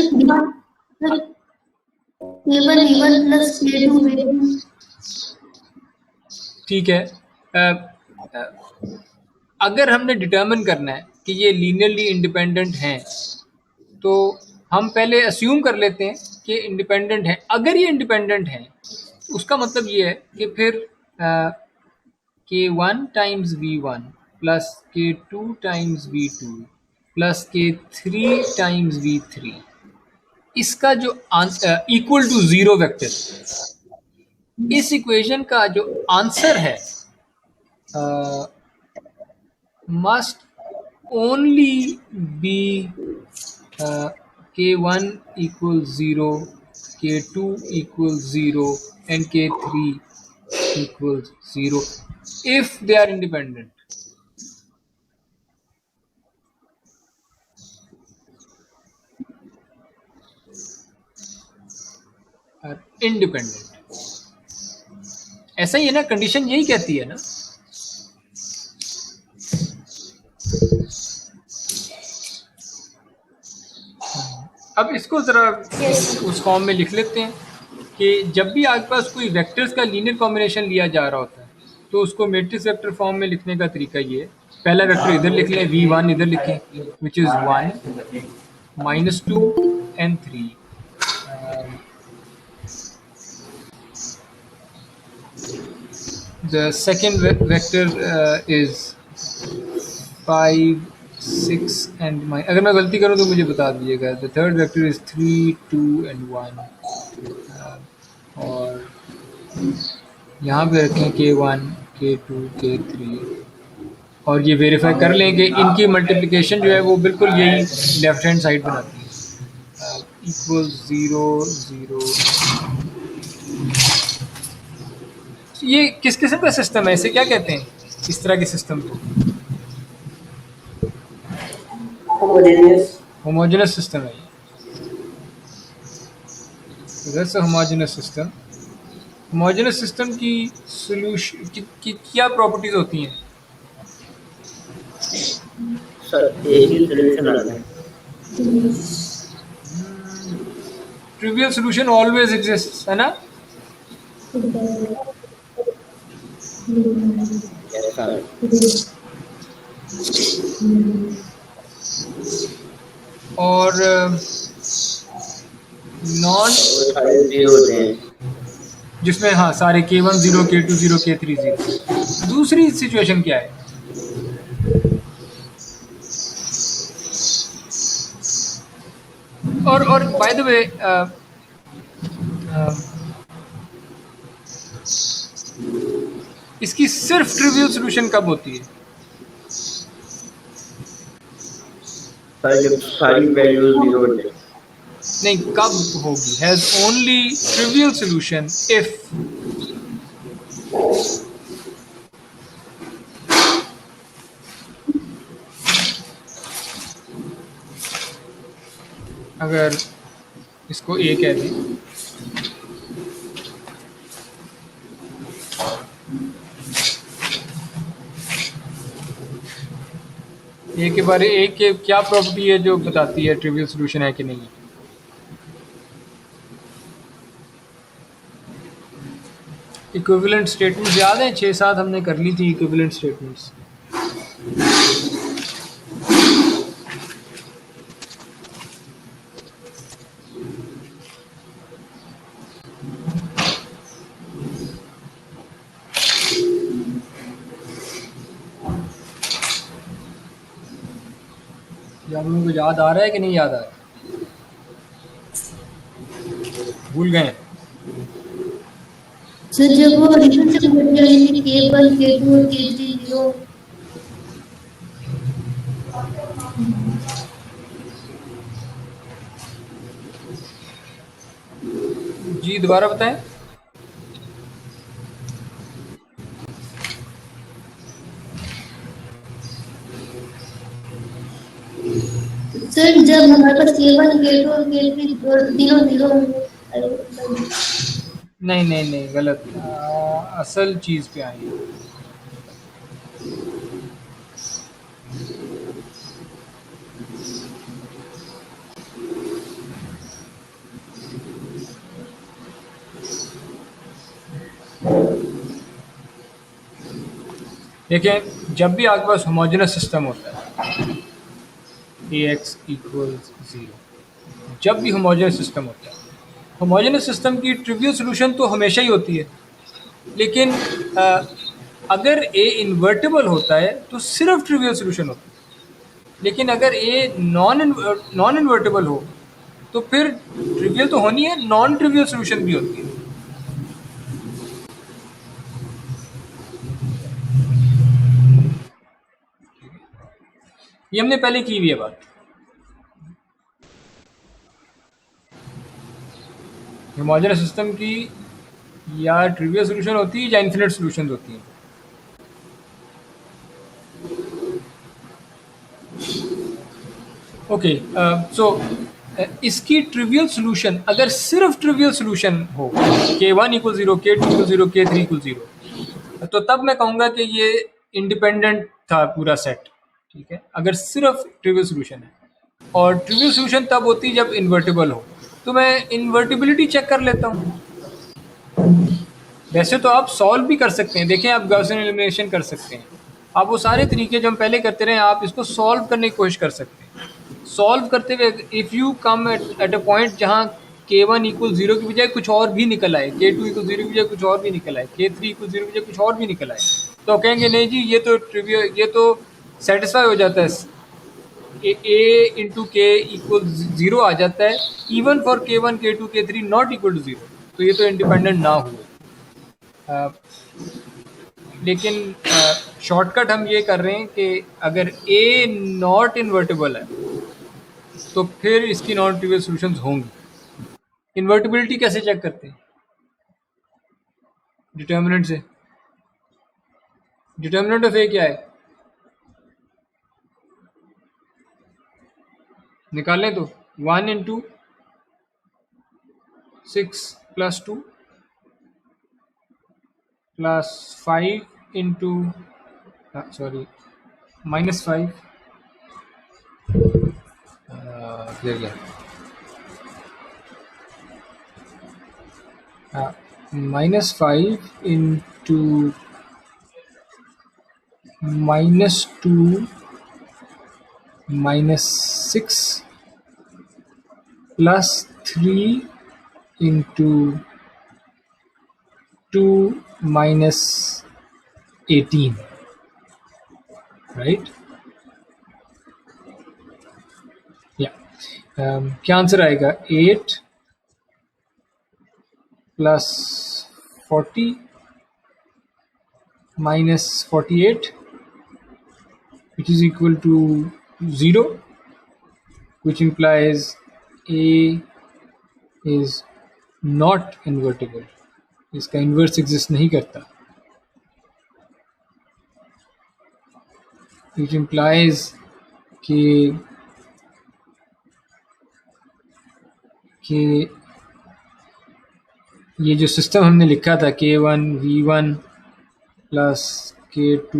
K1 V1 plus K2 V2। ठीक है, अगर हमने डिटर्मिन करना है कि ये लीनियरली इंडिपेंडेंट हैं तो हम पहले अस्यूम कर लेते हैं कि इंडिपेंडेंट हैं। अगर ये इंडिपेंडेंट हैं उसका मतलब ये है कि फिर K1 times V1 plus K2 times V2 plus K3 times V3 इसका जो इक्वल टू जीरो वेक्टर, इस इक्वेशन का जो आंसर है must only be K1 equals 0, K2 equals 0 and K3 equals 0 if they are independent. Are independent. ऐसा ही है ना, condition यही कहती है ना। अब इसको ज़रा उस फॉर्म में लिख लेते हैं कि जब भी आपके पास कोई वेक्टर्स का लीनियर कॉम्बिनेशन लिया जा रहा होता है तो उसको मैट्रिक्स वेक्टर फॉर्म में लिखने का तरीका ये है। पहला वेक्टर इधर लिख लें, V1 इधर लिखें which is 1 -2 and 3। The second vector is 5 6 and my, अगर मैं गलती करूँ तो मुझे बता दीजिएगा। The third vector is 3 2 and 1 और यहाँ पे रखें K1 K2 K3 और ये वेरीफाई कर लें कि इनकी मल्टीप्लिकेशन जो है वो बिल्कुल यही लेफ्ट हैंड साइड बनाती है, इक्वल 0 0। ये किस किस्म का सिस्टम है, इसे क्या कहते हैं इस तरह के सिस्टम को? होमोजेनस सिस्टम है ये। That's a homogeneous system. Homogeneous system की सॉल्यूशन की क्या प्रॉपर्टीज होती हैं? सर एक ही सॉल्यूशन आता है। ट्रिवियल सॉल्यूशन ऑलवेज एग्जिस्ट्स, है ना? और नॉन होते हैं जिसमें हाँ सारे K1 0 K2 0 K3 0। दूसरी सिचुएशन क्या है? और बाय द वे इसकी सिर्फ ट्रिवियल सॉल्यूशन कब होती है? सर जब सारी वैल्यूज जीरो हो जाए। नहीं, कब होगी? Has only trivial solution if अगर इसको ए कह दें, ए के बारे ए के क्या प्रॉपर्टी है जो बताती है ट्रिवियल सॉल्यूशन है कि नहीं है? इक्विवेलेंट स्टेटमेंट्स याद हैं? 6-7 हमने कर ली थी इक्विवेलेंट स्टेटमेंट्स। या आप लोगों को याद आ रहा है कि नहीं याद आ रहा है? भूल गए? सर जब वो रिलेशनशिप बन जाएगी K1 K2 और K3 जीरो जी दोबारा बताएं। सर जब हमारे पास K1 K2 और K3 और तीनों जीरो होंगे नहीं नहीं नहीं, गलत। असल चीज़ पे आई। देखिए, जब भी आपके पास होमोजेनस सिस्टम होता है Ax इक्वल्स 0, जब भी होमोजेनस सिस्टम होता है, होमोजेनस सिस्टम की ट्रिवियल सॉल्यूशन तो हमेशा ही होती है, लेकिन अगर A इन्वर्टिबल होता है तो सिर्फ ट्रिवियल सॉल्यूशन होता है, लेकिन अगर A नॉन इन्वर्टिबल हो तो फिर ट्रिवियल तो होनी है, नॉन ट्रिवियल सॉल्यूशन भी होती है। ये हमने पहले की हुई है बात। होमोजेनस सिस्टम की या ट्रिवियल सॉल्यूशन होती है या इन्फिनिट सॉल्यूशंस होती हैं। ओके, सो इसकी ट्रिवियल सॉल्यूशन, अगर सिर्फ ट्रिवियल सॉल्यूशन हो K1 equal 0, K2 equal 0, K3 equal 0, तो तब मैं कहूँगा कि ये इंडिपेंडेंट था पूरा सेट। ठीक है, अगर सिर्फ ट्रिवियल सॉल्यूशन है। और ट्रिवियल सॉल्यूशन तब होती है जब इन्वर्टिबल हो, तो मैं इन्वर्टिबिलिटी चेक कर लेता हूँ। वैसे तो आप सॉल्व भी कर सकते हैं, देखें आप गॉसियन एलिमिनेशन कर सकते हैं, आप वो सारे तरीके जो हम पहले करते रहे आप इसको सॉल्व करने की कोशिश कर सकते हैं। सॉल्व करते हुए if you come at a point जहाँ K1 इक्वल 0 की बजाय कुछ और भी निकल आए, K2 इक्वल 0 की बजाय कुछ और भी निकल आए, K3 इक्वल 0 की बजाय कुछ और भी निकल आए, तो कहेंगे नहीं जी ये तो ट्रिवियल, ये तो सेटिस्फाई हो जाता है, A इंटू के इक्वल 0 आ जाता है even for K1 K2 K3 not equal to 0, तो ये तो इंडिपेंडेंट ना हुए। लेकिन शॉर्टकट हम ये कर रहे हैं कि अगर A नॉट इन्वर्टिबल है तो फिर इसकी नॉन ट्रिवियल सॉल्यूशंस होंगी। इन्वर्टिबिलिटी कैसे चेक करते हैं? डिटर्मिनेंट से। डिटर्मिनेंट ऑफ A क्या है? निकालें तो 1 into 6 plus 2 plus 5 into sorry -5 -5 into -2 -6 plus 3 into 2 minus 18, right? Yeah. क्या आंसर आएगा? 8 plus 40 minus 48, which is equal to 0, which implies A is not invertible. इसका इन्वर्स एग्जिस्ट नहीं करता, which implies कि ये जो सिस्टम हमने लिखा था K1 V1 plus K2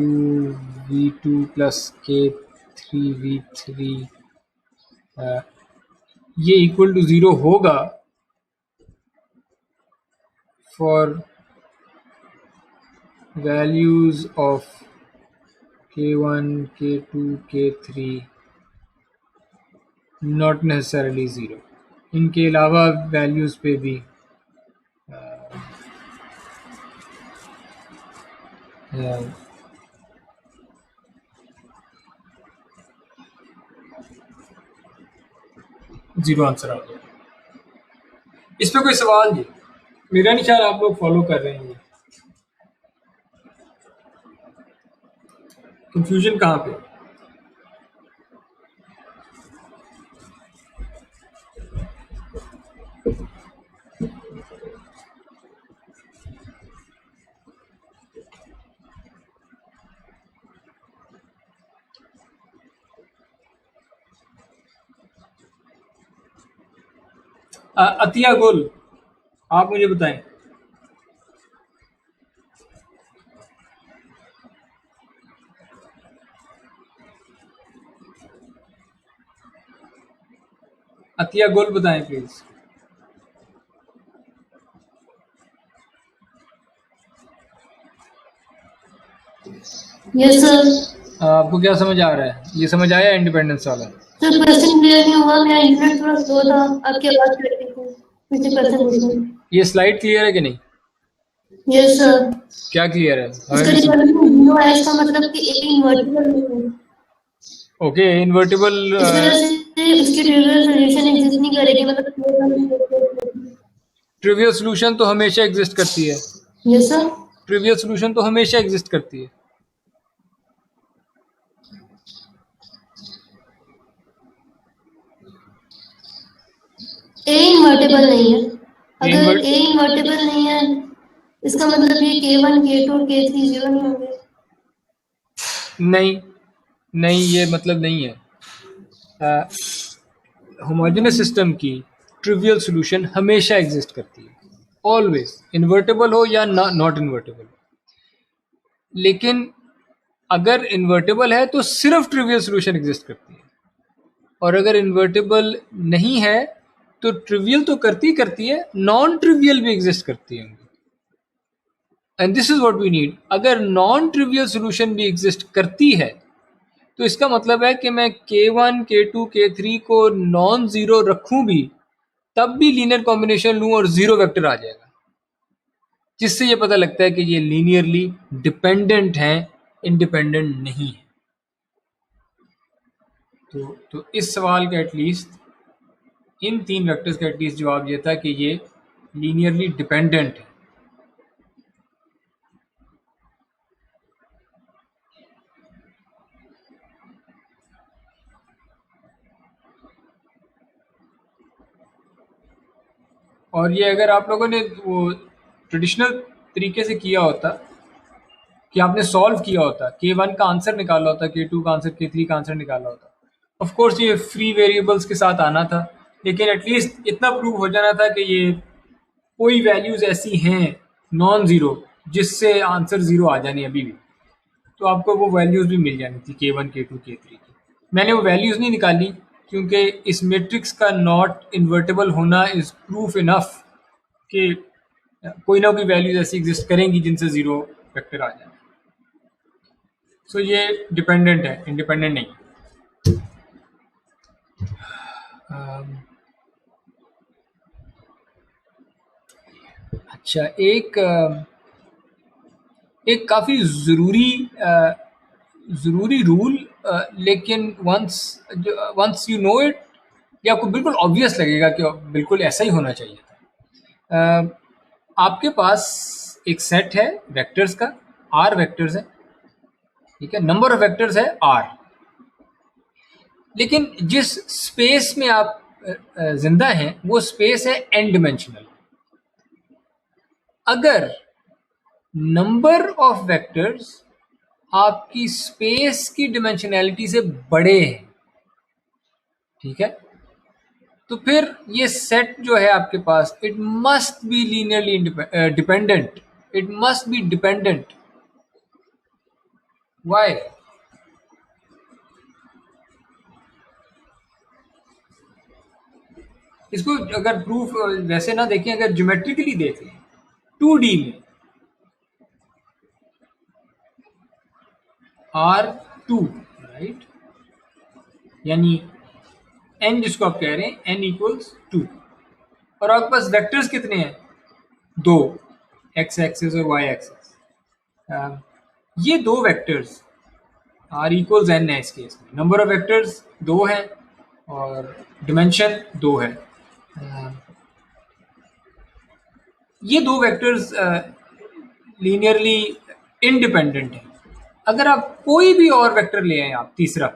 V2 plus K3 V3, ये इक्वल टू 0 होगा for values of K1 K2 K3 not necessarily 0, इनके अलावा वैल्यूज पे भी जीरो आंसर आ गया। इस पे कोई सवाल जी? मेरा नहीं ख्याल आप लोग फॉलो कर रहे हैं। कंफ्यूजन कहाँ पे? अतिया गुल, आप मुझे बताएं। अतिया गुल बताएं प्लीज। Yes sir. आपको क्या समझ आ रहा है? ये समझ आया इंडिपेंडेंस वाला? सर क्वेश्चन क्लियर नहीं हुआ, मेरा इंटरनेट थोड़ा स्लो था, आपकी आवाज कट रही थी, मुझे क्वेश्चन पूछना। ये स्लाइड क्लियर है कि नहीं? Yes sir. क्या क्लियर है? इसका रिजल्ट जीरो है, इसका मतलब कि एक इन्वर्टिबल है। Okay, invertible. इस वजह से उसकी ट्रिवियल सॉल्यूशन एग्जिस्ट नहीं करेगी, मतलब ट्रिवियल सॉल्यूशन तो हमेशा एग्जिस्ट करती है। Yes sir. ट्रिवियल सॉल्यूशन तो हमेशा एग्जिस्ट करती है। ए इन्वर्टिबल नहीं है। अगर ए इन्वर्टिबल नहीं है, इसका मतलब ये K1 K2 और K3 जीरो नहीं होंगे। नहीं, ये मतलब नहीं है। होमोजेनस सिस्टम की ट्रिवियल सॉल्यूशन हमेशा एग्जिस्ट करती है, ऑलवेज, इन्वर्टिबल हो या नॉट इन्वर्टिबल। लेकिन अगर इन्वर्टिबल है तो सिर्फ ट्रिवियल सॉल्यूशन एग्जिस्ट करती है, और अगर इन्वर्टिबल नहीं है तो ट्रिवियल तो करती है, नॉन ट्रिवियल भी एग्जिस्ट करती है। And this is what we need. अगर नॉन ट्रिवियल सॉल्यूशन भी एग्जिस्ट करती है तो इसका मतलब है कि मैं K1 K2 K3 को नॉन जीरो रखूं भी, तब भी लीनियर कॉम्बिनेशन लूं और जीरो वेक्टर आ जाएगा, जिससे ये पता लगता है कि ये लीनियरली डिपेंडेंट हैं, इंडिपेंडेंट नहीं है। तो इस सवाल का एटलीस्ट, इन तीन वेक्टर्स का एटलीस्ट जवाब ये था कि ये लीनियरली डिपेंडेंट है। और ये अगर आप लोगों ने वो ट्रेडिशनल तरीके से किया होता कि आपने सॉल्व किया होता, K1 का आंसर निकाला होता, K2 का आंसर, K3 का आंसर निकाला होता, ऑफ कोर्स ये फ्री वेरिएबल्स के साथ आना था, लेकिन एटलीस्ट इतना प्रूव हो जाना था कि ये कोई वैल्यूज ऐसी हैं नॉन ज़ीरो जिससे आंसर ज़ीरो आ जानी अभी भी, तो आपको वो वैल्यूज़ भी मिल जानी थी K1 K2 K3 की। मैंने वो वैल्यूज़ नहीं निकाली क्योंकि इस मैट्रिक्स का नॉट इन्वर्टेबल होना इज़ प्रूफ इनफ कि कोई ना कोई वैल्यूज ऐसी एग्जिस्ट करेंगी जिनसे ज़ीरो वेक्टर आ जाए। सो ये डिपेंडेंट है, इंडिपेंडेंट नहीं। अच्छा, एक काफ़ी ज़रूरी रूल, लेकिन वंस यू नो इट ये आपको बिल्कुल ऑब्वियस लगेगा कि बिल्कुल ऐसा ही होना चाहिए था। आपके पास एक सेट है वेक्टर्स का, आर वेक्टर्स है, ठीक है, नंबर ऑफ वेक्टर्स है आर, लेकिन जिस स्पेस में आप जिंदा हैं वो स्पेस है एन डिमेंशनल। अगर नंबर ऑफ वेक्टर्स आपकी स्पेस की डिमेंशनैलिटी से बड़े हैं, ठीक है, तो फिर ये सेट जो है आपके पास, it must be linearly dependent, it must be dependent. Why? इसको अगर प्रूफ वैसे ना देखें, अगर ज्योमेट्रिकली देखें 2D में R2, राइट, यानी n जिसको आप कह रहे हैं n इक्वल्स 2, और आपके पास वेक्टर्स कितने हैं? 2, x एक्सिस और y एक्सिस। ये दो वेक्टर्स r इक्वल्स n है, इस केस में नंबर ऑफ वेक्टर्स 2 है और डिमेंशन 2 है। ये दो वेक्टर्स लीनियरली इंडिपेंडेंट हैं। अगर आप कोई भी और वेक्टर ले आए, आप तीसरा,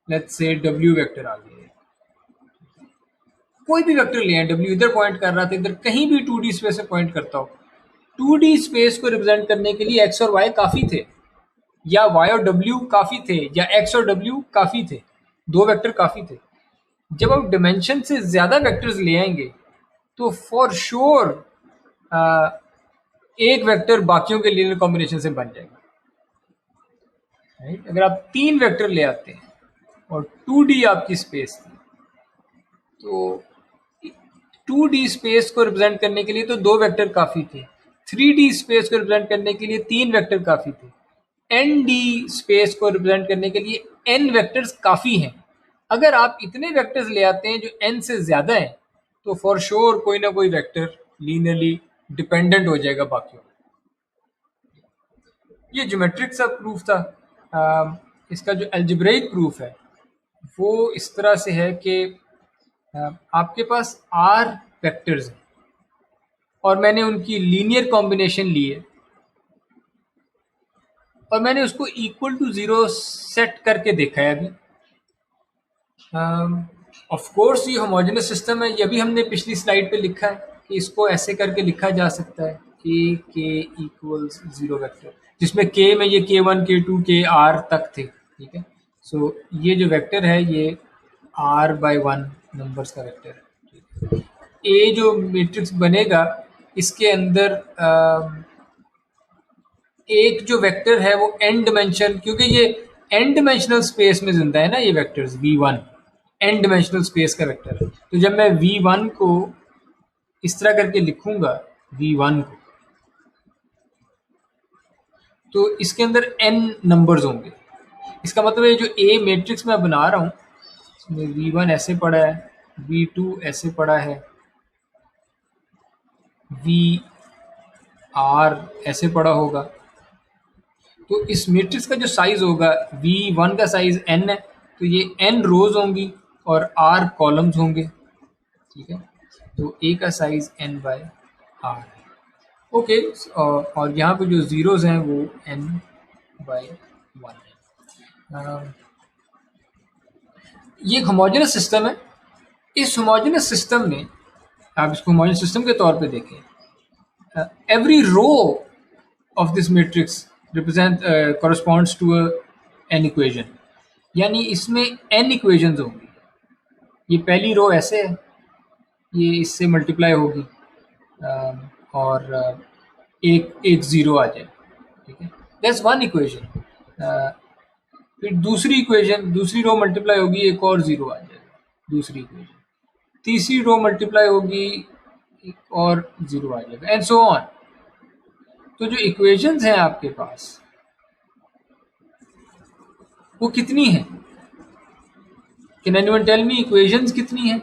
लेट्स से w वेक्टर आ गया, कोई भी वेक्टर ले आए, w इधर पॉइंट कर रहा था, इधर कहीं भी 2D स्पेस में पॉइंट करता हो, 2D स्पेस को रिप्रेजेंट करने के लिए x और y काफी थे, या y और w काफी थे, या x और w काफी थे, दो वेक्टर काफी थे। जब आप डिमेंशन से ज्यादा वेक्टर्स ले आएंगे तो फॉर श्योर एक वेक्टर बाकियों के लीनियर कॉम्बिनेशन से बन जाएगा, राइट। अगर आप 3 वेक्टर ले आते हैं और 2D आपकी स्पेस थी, तो 2D स्पेस को रिप्रेजेंट करने के लिए तो 2 वेक्टर काफी थे, 3D स्पेस को रिप्रेजेंट करने के लिए 3 वेक्टर काफी थे, ND स्पेस को रिप्रेजेंट करने के लिए n वेक्टर्स काफी हैं। अगर आप इतने वेक्टर्स ले आते हैं जो n से ज्यादा हैं, तो फॉर श्योर कोई ना कोई वेक्टर लीनियरली डिपेंडेंट हो जाएगा बाकियों। ये ज्योमेट्रिक सा प्रूफ था। इसका जो अलजेब्रिक प्रूफ है वो इस तरह से है कि आपके पास r वेक्टर्स हैं और मैंने उनकी लीनियर कॉम्बिनेशन ली है और मैंने उसको इक्वल टू 0 सेट करके देखा है। अभी ऑफ कोर्स ये होमोजेनस सिस्टम है, ये भी हमने पिछली स्लाइड पे लिखा है कि इसको ऐसे करके लिखा जा सकता है कि k इक्वल्स 0 वेक्टर, जिसमें k में ये k1 k2 k r तक थे, ठीक है। सो ये जो वेक्टर है ये r/1 नंबर्स का वेक्टर है। a जो मैट्रिक्स बनेगा इसके अंदर एक जो वेक्टर है वो n डिमेंशन, क्योंकि ये n डिमेंशनल स्पेस में जिंदा है ना, ये vectors v1 n dimensional space का वेक्टर है। तो जब मैं v1 को इस तरह करके लिखूंगा, v1 को, तो इसके अंदर n नंबर्स होंगे। इसका मतलब है जो a मैट्रिक्स मैं बना रहा हूँ इसमें v1 ऐसे पड़ा है, v2 ऐसे पड़ा है, vr ऐसे पड़ा होगा। तो इस मैट्रिक्स का जो साइज होगा, v1 का साइज n है, तो ये n रोज होंगी और r कॉलम्स होंगे, ठीक है। तो a का साइज n/r है, ओके। और यहाँ पे जो जीरोस हैं वो n/1 है। ये एक होमोजेनस सिस्टम है। इस होमोजेनस सिस्टम में आप इसको होमोजेनस सिस्टम के तौर पे देखें, every row of this matrix corresponds to an equation, यानी इसमें n इक्वेशंस होंगी। ये पहली रो ऐसे है, ये इससे मल्टीप्लाई होगी और एक जीरो आ जाए, ठीक है, दैट्स वन इक्वेशन। फिर दूसरी इक्वेशन, दूसरी रो मल्टीप्लाई होगी, एक और जीरो आ जाएगा, दूसरी इक्वेशन। तीसरी रो मल्टीप्लाई होगी, एक और जीरो आ जाएगा, एंड सो ऑन। तो जो इक्वेशंस हैं आपके पास वो कितनी हैं? Can anyone tell me equations कितनी हैं?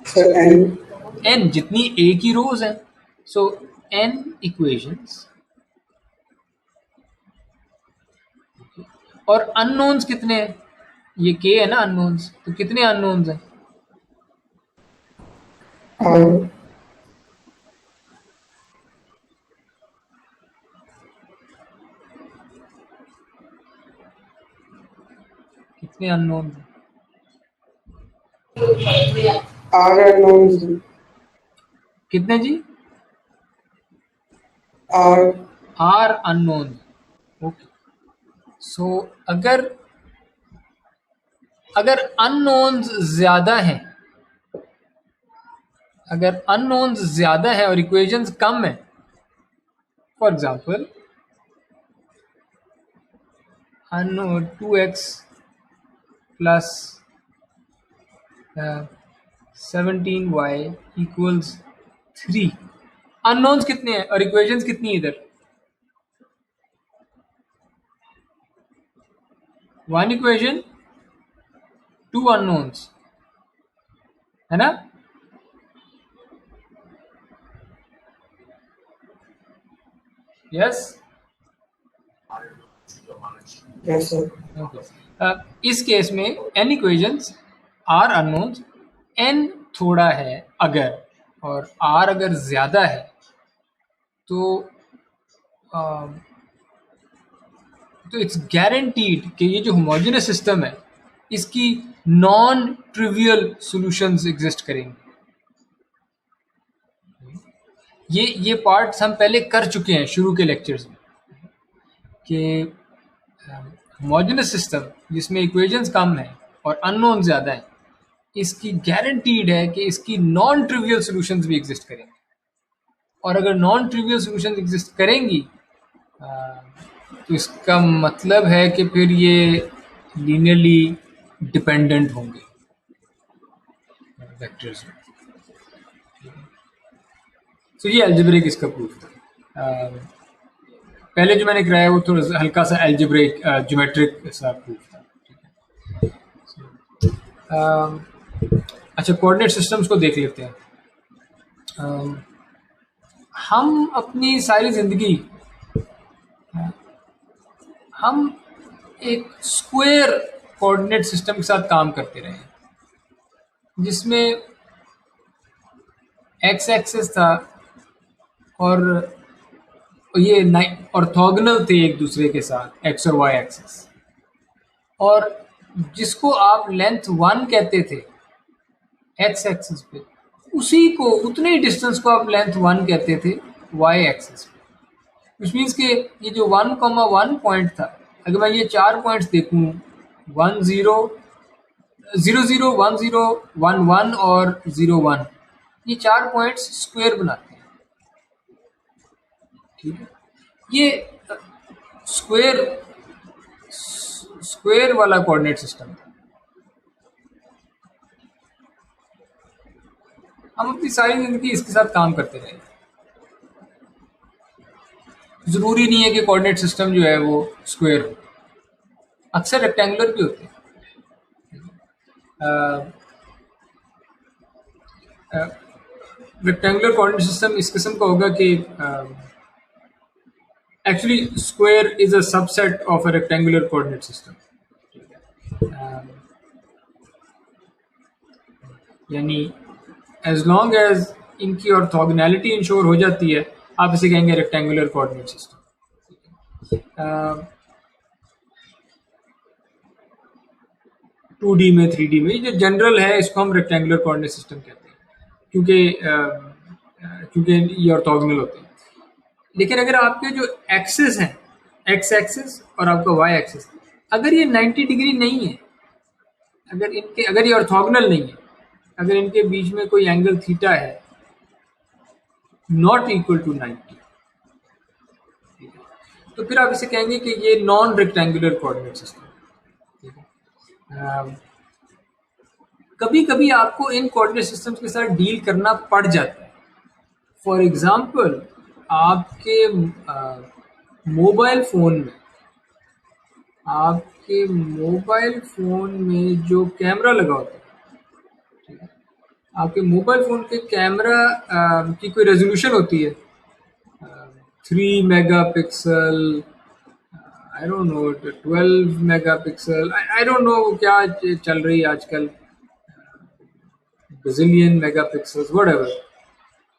सर n n, जितनी a की रोज हैं। सो n इक्वेशंस और अननोन्स कितने हैं? ये के है ना अननोन्स, तो कितने अननोन्स हैं? और कितने अननोन्स हैं? आर अननोन्स कितने जी? और आर अननोन। ओके, सो अगर अगर अननोन्स ज्यादा हैं, अगर अननोन्स ज्यादा है और इक्वेशंस कम है, for example unknown 2x plus 17y equals 3, unknowns कितने हैं और इक्वेशंस कितनी है इधर? वन इक्वेशन, टू अननोन्स, है ना? यस। Yes sir. इस केस में n equations, r unknowns, n थोड़ा है अगर, और r अगर ज्यादा है तो इट्स गारंटीड कि ये जो होमोजेनस सिस्टम है इसकी नॉन ट्रिवियल सॉल्यूशंस एग्जिस्ट करेंगे। ये पार्ट्स हम पहले कर चुके हैं शुरू के लेक्चर्स में कि होमोजेनस सिस्टम जिसमें इक्वेशंस कम है और अननोन ज़्यादा है, इसकी गारंटीड है कि इसकी नॉन ट्रिवियल सॉल्यूशंस भी एग्जिस्ट करेंगे, और अगर नॉन ट्रिवियल सॉल्यूशंस एग्जिस्ट करेंगी तो इसका मतलब है कि फिर ये लीनियरली डिपेंडेंट होंगे वेक्टर्स में। तो ये अलजेब्रिक इसका प्रूफ था। पहले जो मैंने कराया वो थोड़ा हल्का सा अलजेब्रिक ज्योमेट्रिक सा प्रूफ था। अच्छा, कोऑर्डिनेट सिस्टम्स को देख लेते हैं। हम अपनी सारी ज़िंदगी हम एक स्क्वायर कोऑर्डिनेट सिस्टम के साथ काम करते रहे, जिसमें एक्स एक्सिस था और ये ऑर्थोगोनल थे एक दूसरे के साथ, एक्स और वाई एक्सिस, और जिसको आप लेंथ 1 कहते थे एक्स एक्सिस पे, उसी को उतने ही डिस्टेंस को आप लेंथ 1 कहते थे वाई एक्सिस पे। विच मीन्स कि ये जो 1,1 पॉइंट था, अगर मैं ये 4 पॉइंट्स देखूं 1 0 0 0 1 0 1 1 और 0 1, ये 4 पॉइंट्स स्क्वायर बनाते हैं, ठीक है? ये स्क्वायर वाला कोऑर्डिनेट सिस्टम था। हम अपनी सारी जिंदगी इसके साथ काम करते रहे। जरूरी नहीं है कि कोऑर्डिनेट सिस्टम जो है वो स्क्वायर हो, अक्सर रेक्टेंगुलर भी होते हैं। रेक्टेंगुलर कोऑर्डिनेट सिस्टम इस किस्म का होगा कि actually square is a subset of a rectangular coordinate system. यानी एज लॉन्ग एज इनकी ऑर्थोगोनैलिटी इंश्योर हो जाती है, आप इसे कहेंगे रेक्टेंगुलर कोऑर्डिनेट सिस्टम। 2D में 3D में जो जनरल है इसको हम रेक्टेंगुलर कोऑर्डिनेट सिस्टम कहते हैं, क्योंकि ये ऑर्थोगोनल होते हैं। लेकिन अगर आपके जो एक्सिस हैं, एक्स एक्सिस और आपका वाई एक्सिस, अगर ये 90 डिग्री नहीं है, अगर ये ऑर्थोगोनल नहीं है, अगर इनके बीच में कोई एंगल थीटा है नॉट इक्वल टू 90, तो फिर आप इसे कहेंगे कि ये नॉन रेक्टेंगुलर कोऑर्डिनेट सिस्टम। कभी कभी आपको इन कोऑर्डिनेट सिस्टम्स के साथ डील करना पड़ जाता है। फॉर एग्जांपल, आपके मोबाइल फ़ोन में जो कैमरा लगा होता है, ठीक है? आपके मोबाइल फ़ोन के कैमरा की कोई रेजोल्यूशन होती है, 3 megapixel, I don't know 12 megapixel, I don't know क्या चल रही है आजकल, गजिलियन मेगापिक्सल्स व्हाटएवर।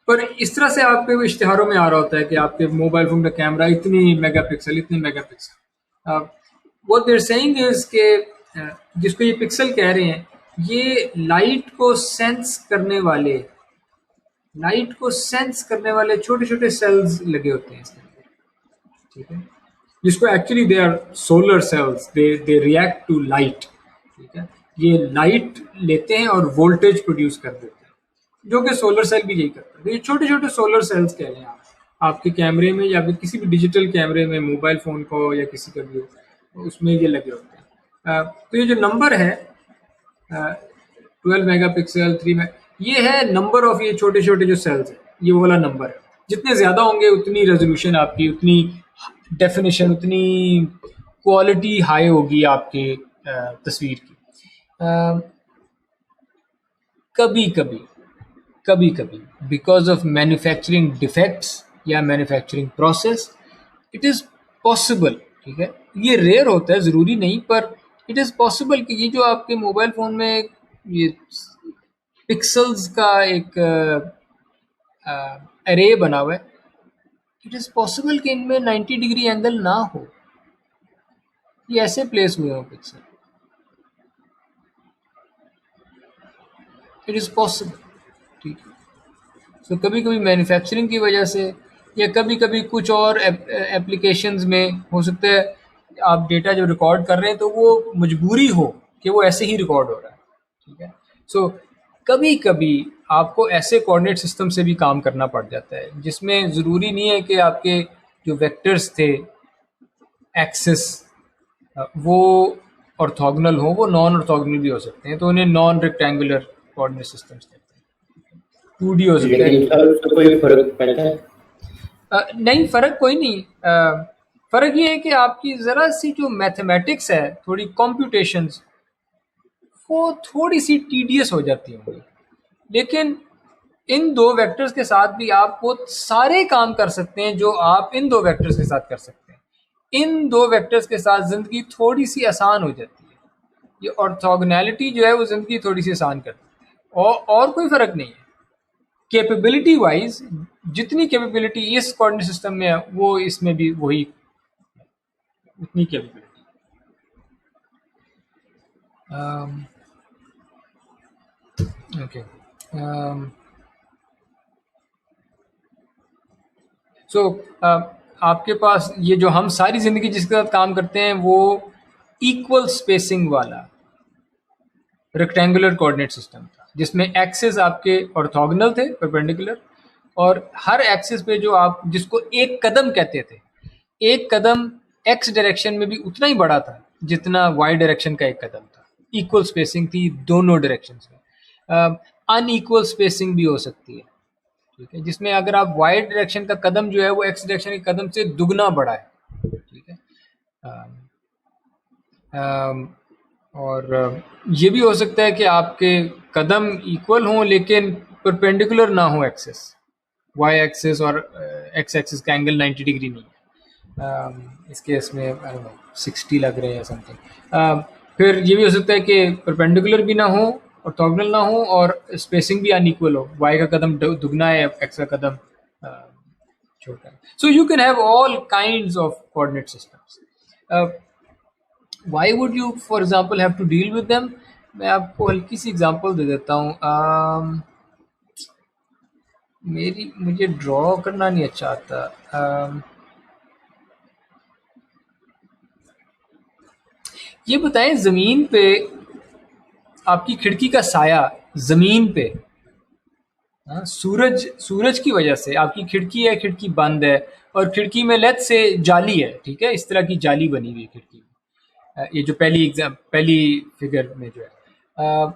पर इस तरह से आपके इश्तिहारों में आ रहा होता है कि आपके मोबाइल फोन का कैमरा इतनी मेगापिक्सल, इतनी megapixel. What they are saying is के जिसको ये पिक्सल कह रहे हैं, ये लाइट को सेंस करने वाले छोटे छोटे सेल्स लगे होते हैं इसके अंदर, ठीक है, जिसको actually they are solar cells, they react to light, ठीक है। ये लाइट लेते हैं और वोल्टेज प्रोड्यूस कर देते हैं, जो कि सोलर सेल भी यही करता है। तो ये छोटे छोटे सोलर सेल्स कह रहे हैं आप आपके कैमरे में या फिर किसी भी डिजिटल कैमरे में, मोबाइल फोन को या किसी का भी हो, तो उसमें ये लगे होते हैं। तो ये जो नंबर है 12 मेगापिक्सल, 3 में, ये है नंबर ऑफ ये छोटे छोटे जो सेल्स हैं, ये वो वाला नंबर है। जितने ज़्यादा होंगे उतनी रेजोल्यूशन आपकी, उतनी डेफिनेशन, उतनी क्वालिटी हाई होगी आपके तस्वीर की। कभी कभी कभी कभी बिकॉज ऑफ मैन्युफैक्चरिंग डिफेक्ट्स या manufacturing process, it is possible, ठीक है, ये रेयर होता है, ज़रूरी नहीं, पर इट इज़ पॉसिबल कि ये जो आपके मोबाइल फ़ोन में ये पिक्सल्स का एक अरे बना हुआ है, इट इज़ पॉसिबल कि इनमें 90 डिग्री एंगल ना हो, ये ऐसे प्लेस हुए हों पिक्सल, इट इज़ पॉसिबल, ठीक है। तो कभी कभी मैन्युफैक्चरिंग की वजह से या कभी कभी कुछ और एप्लीकेशंस में हो सकता है आप डेटा जब रिकॉर्ड कर रहे हैं तो वो मजबूरी हो कि वो ऐसे ही रिकॉर्ड हो रहा है, ठीक है। सो कभी कभी आपको ऐसे कोऑर्डिनेट सिस्टम से भी काम करना पड़ जाता है जिसमें ज़रूरी नहीं है कि आपके जो वेक्टर्स थे एक्सिस वो ऑर्थोगोनल हो, वो नॉन ऑर्थोगोनल भी हो सकते हैं, तो उन्हें नॉन रेक्टेंगुलर कोऑर्डिनेट सिस्टम्स कहते हैं। 2D हो सकता है। लेकिन सर उससे कोई फर्क पड़ता है? नहीं, फ़र्क कोई नहीं। फ़र्क ये है कि आपकी ज़रा सी जो मैथमेटिक्स है, थोड़ी कॉम्प्यूटेशंस, वो थोड़ी सी टीडियस हो जाती होंगी, लेकिन इन दो वेक्टर्स के साथ भी आप वो सारे काम कर सकते हैं जो आप इन दो वेक्टर्स के साथ कर सकते हैं। इन दो वेक्टर्स के साथ ज़िंदगी थोड़ी सी आसान हो जाती है। ये ऑर्थोगोनैलिटी जो है वो ज़िंदगी थोड़ी सी आसान करती है, और कोई फ़र्क नहीं है। कैपेबिलिटी वाइज जितनी कैपेबिलिटी इस कोऑर्डिनेट सिस्टम में है, वो इसमें भी वही उतनी कैपेबिलिटी। ओके, सो आपके पास ये जो हम सारी ज़िंदगी जिसके साथ काम करते हैं वो इक्वल स्पेसिंग वाला रेक्टेंगुलर कोऑर्डिनेट सिस्टम था, जिसमें एक्सिस आपके ऑर्थोगोनल थे, परपेंडिकुलर, और हर एक्सिस पे जो आप जिसको एक कदम कहते थे, एक कदम एक्स डायरेक्शन में भी उतना ही बड़ा था जितना वाई डायरेक्शन का एक कदम था। इक्वल स्पेसिंग थी दोनों डायरेक्शंस में। अनइक्वल स्पेसिंग भी हो सकती है, ठीक है, जिसमें अगर आप वाई डायरेक्शन का कदम जो है वो एक्स डायरेक्शन के कदम से दुगना बड़ा है, ठीक है। और ये भी हो सकता है कि आपके कदम इक्वल हों लेकिन परपेंडिकुलर ना हो एक्सिस, वाई एक्सिस और एक्स एक्सिस का एंगल 90 डिग्री नहीं है। इस केस में आई डोंट नो 60 लग रहे हैं समथिंग। फिर ये भी हो सकता है कि परपेंडिकुलर भी ना हो, ऑर्थोगोनल ना हो, और स्पेसिंग भी अनइक्वल हो, वाई का कदम दुगना है, एक्स का कदम छोटा है। So you can have all kinds of coordinate systems. Why would you for example have to deal with them? मैं आपको हल्की सी एग्जाम्पल दे देता हूँ। मुझे ड्रॉ करना नहीं अच्छा आता। ये बताएं, ज़मीन पे आपकी खिड़की का साया ज़मीन पे, हाँ, सूरज की वजह से आपकी खिड़की है, खिड़की बंद है, और खिड़की में लेट से जाली है, ठीक है, इस तरह की जाली बनी हुई है खिड़की में। ये जो पहली फिगर में जो है,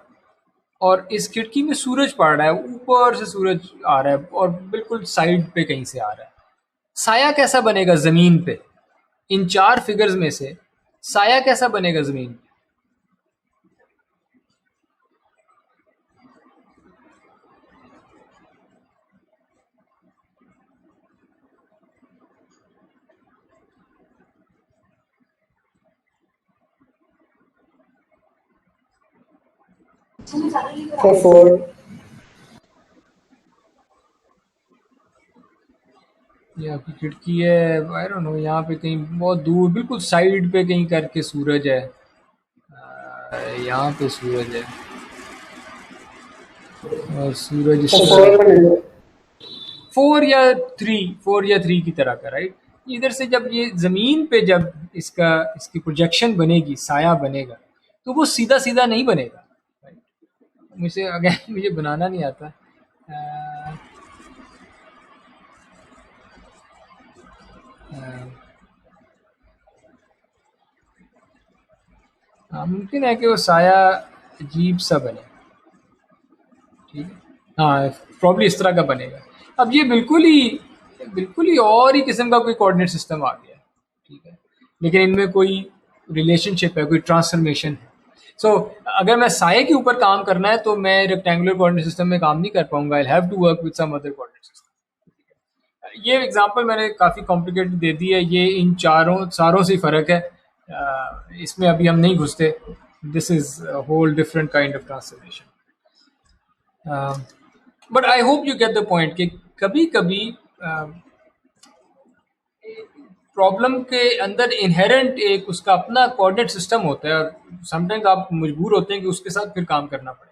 और इस खिड़की में सूरज पड़ रहा है, ऊपर से सूरज आ रहा है और बिल्कुल साइड पे कहीं से आ रहा है। साया कैसा बनेगा ज़मीन पे? इन 4 फिगर्स में से साया कैसा बनेगा ज़मीन पे? for 4, ये आपकी खिड़की है, आई डोंट नो, यहाँ पे कहीं बहुत दूर बिल्कुल साइड पे कहीं करके सूरज है, यहाँ पे सूरज है और सूरज इस for तरह 4 बनेगा। 4 या 3 की तरह का, राइट। इधर से जब ये ज़मीन पे जब इसकी प्रोजेक्शन बनेगी, साया बनेगा, तो वो सीधा सीधा नहीं बनेगा, राइट। मुझे बनाना नहीं आता। अ, अ, हाँ, मुमकिन है कि वो साया अजीब सा बने, ठीक है। हाँ, प्रॉब्ली इस तरह का बनेगा। अब ये बिल्कुल ही और ही किस्म का कोई कोऑर्डिनेट सिस्टम आ गया है, ठीक है, लेकिन इनमें कोई रिलेशनशिप है, कोई ट्रांसफॉर्मेशन है। सो अगर मैं साये के ऊपर काम करना है तो मैं रेक्टेंगुलर कोऑर्डिनेट सिस्टम में काम नहीं कर पाऊंगा, I have to work with some other coordinate system. ये एग्जांपल मैंने काफ़ी कॉम्प्लिकेटेड दे दी है, ये इन सारों से फ़र्क है, इसमें अभी हम नहीं घुसते। This is whole different kind of transformation. But I hope you get the point कि कभी कभी प्रॉब्लम के अंदर इनहेरेंट एक उसका अपना कोऑर्डिनेट सिस्टम होता है और समटाइम्स आप मजबूर होते हैं कि उसके साथ फिर काम करना पड़े।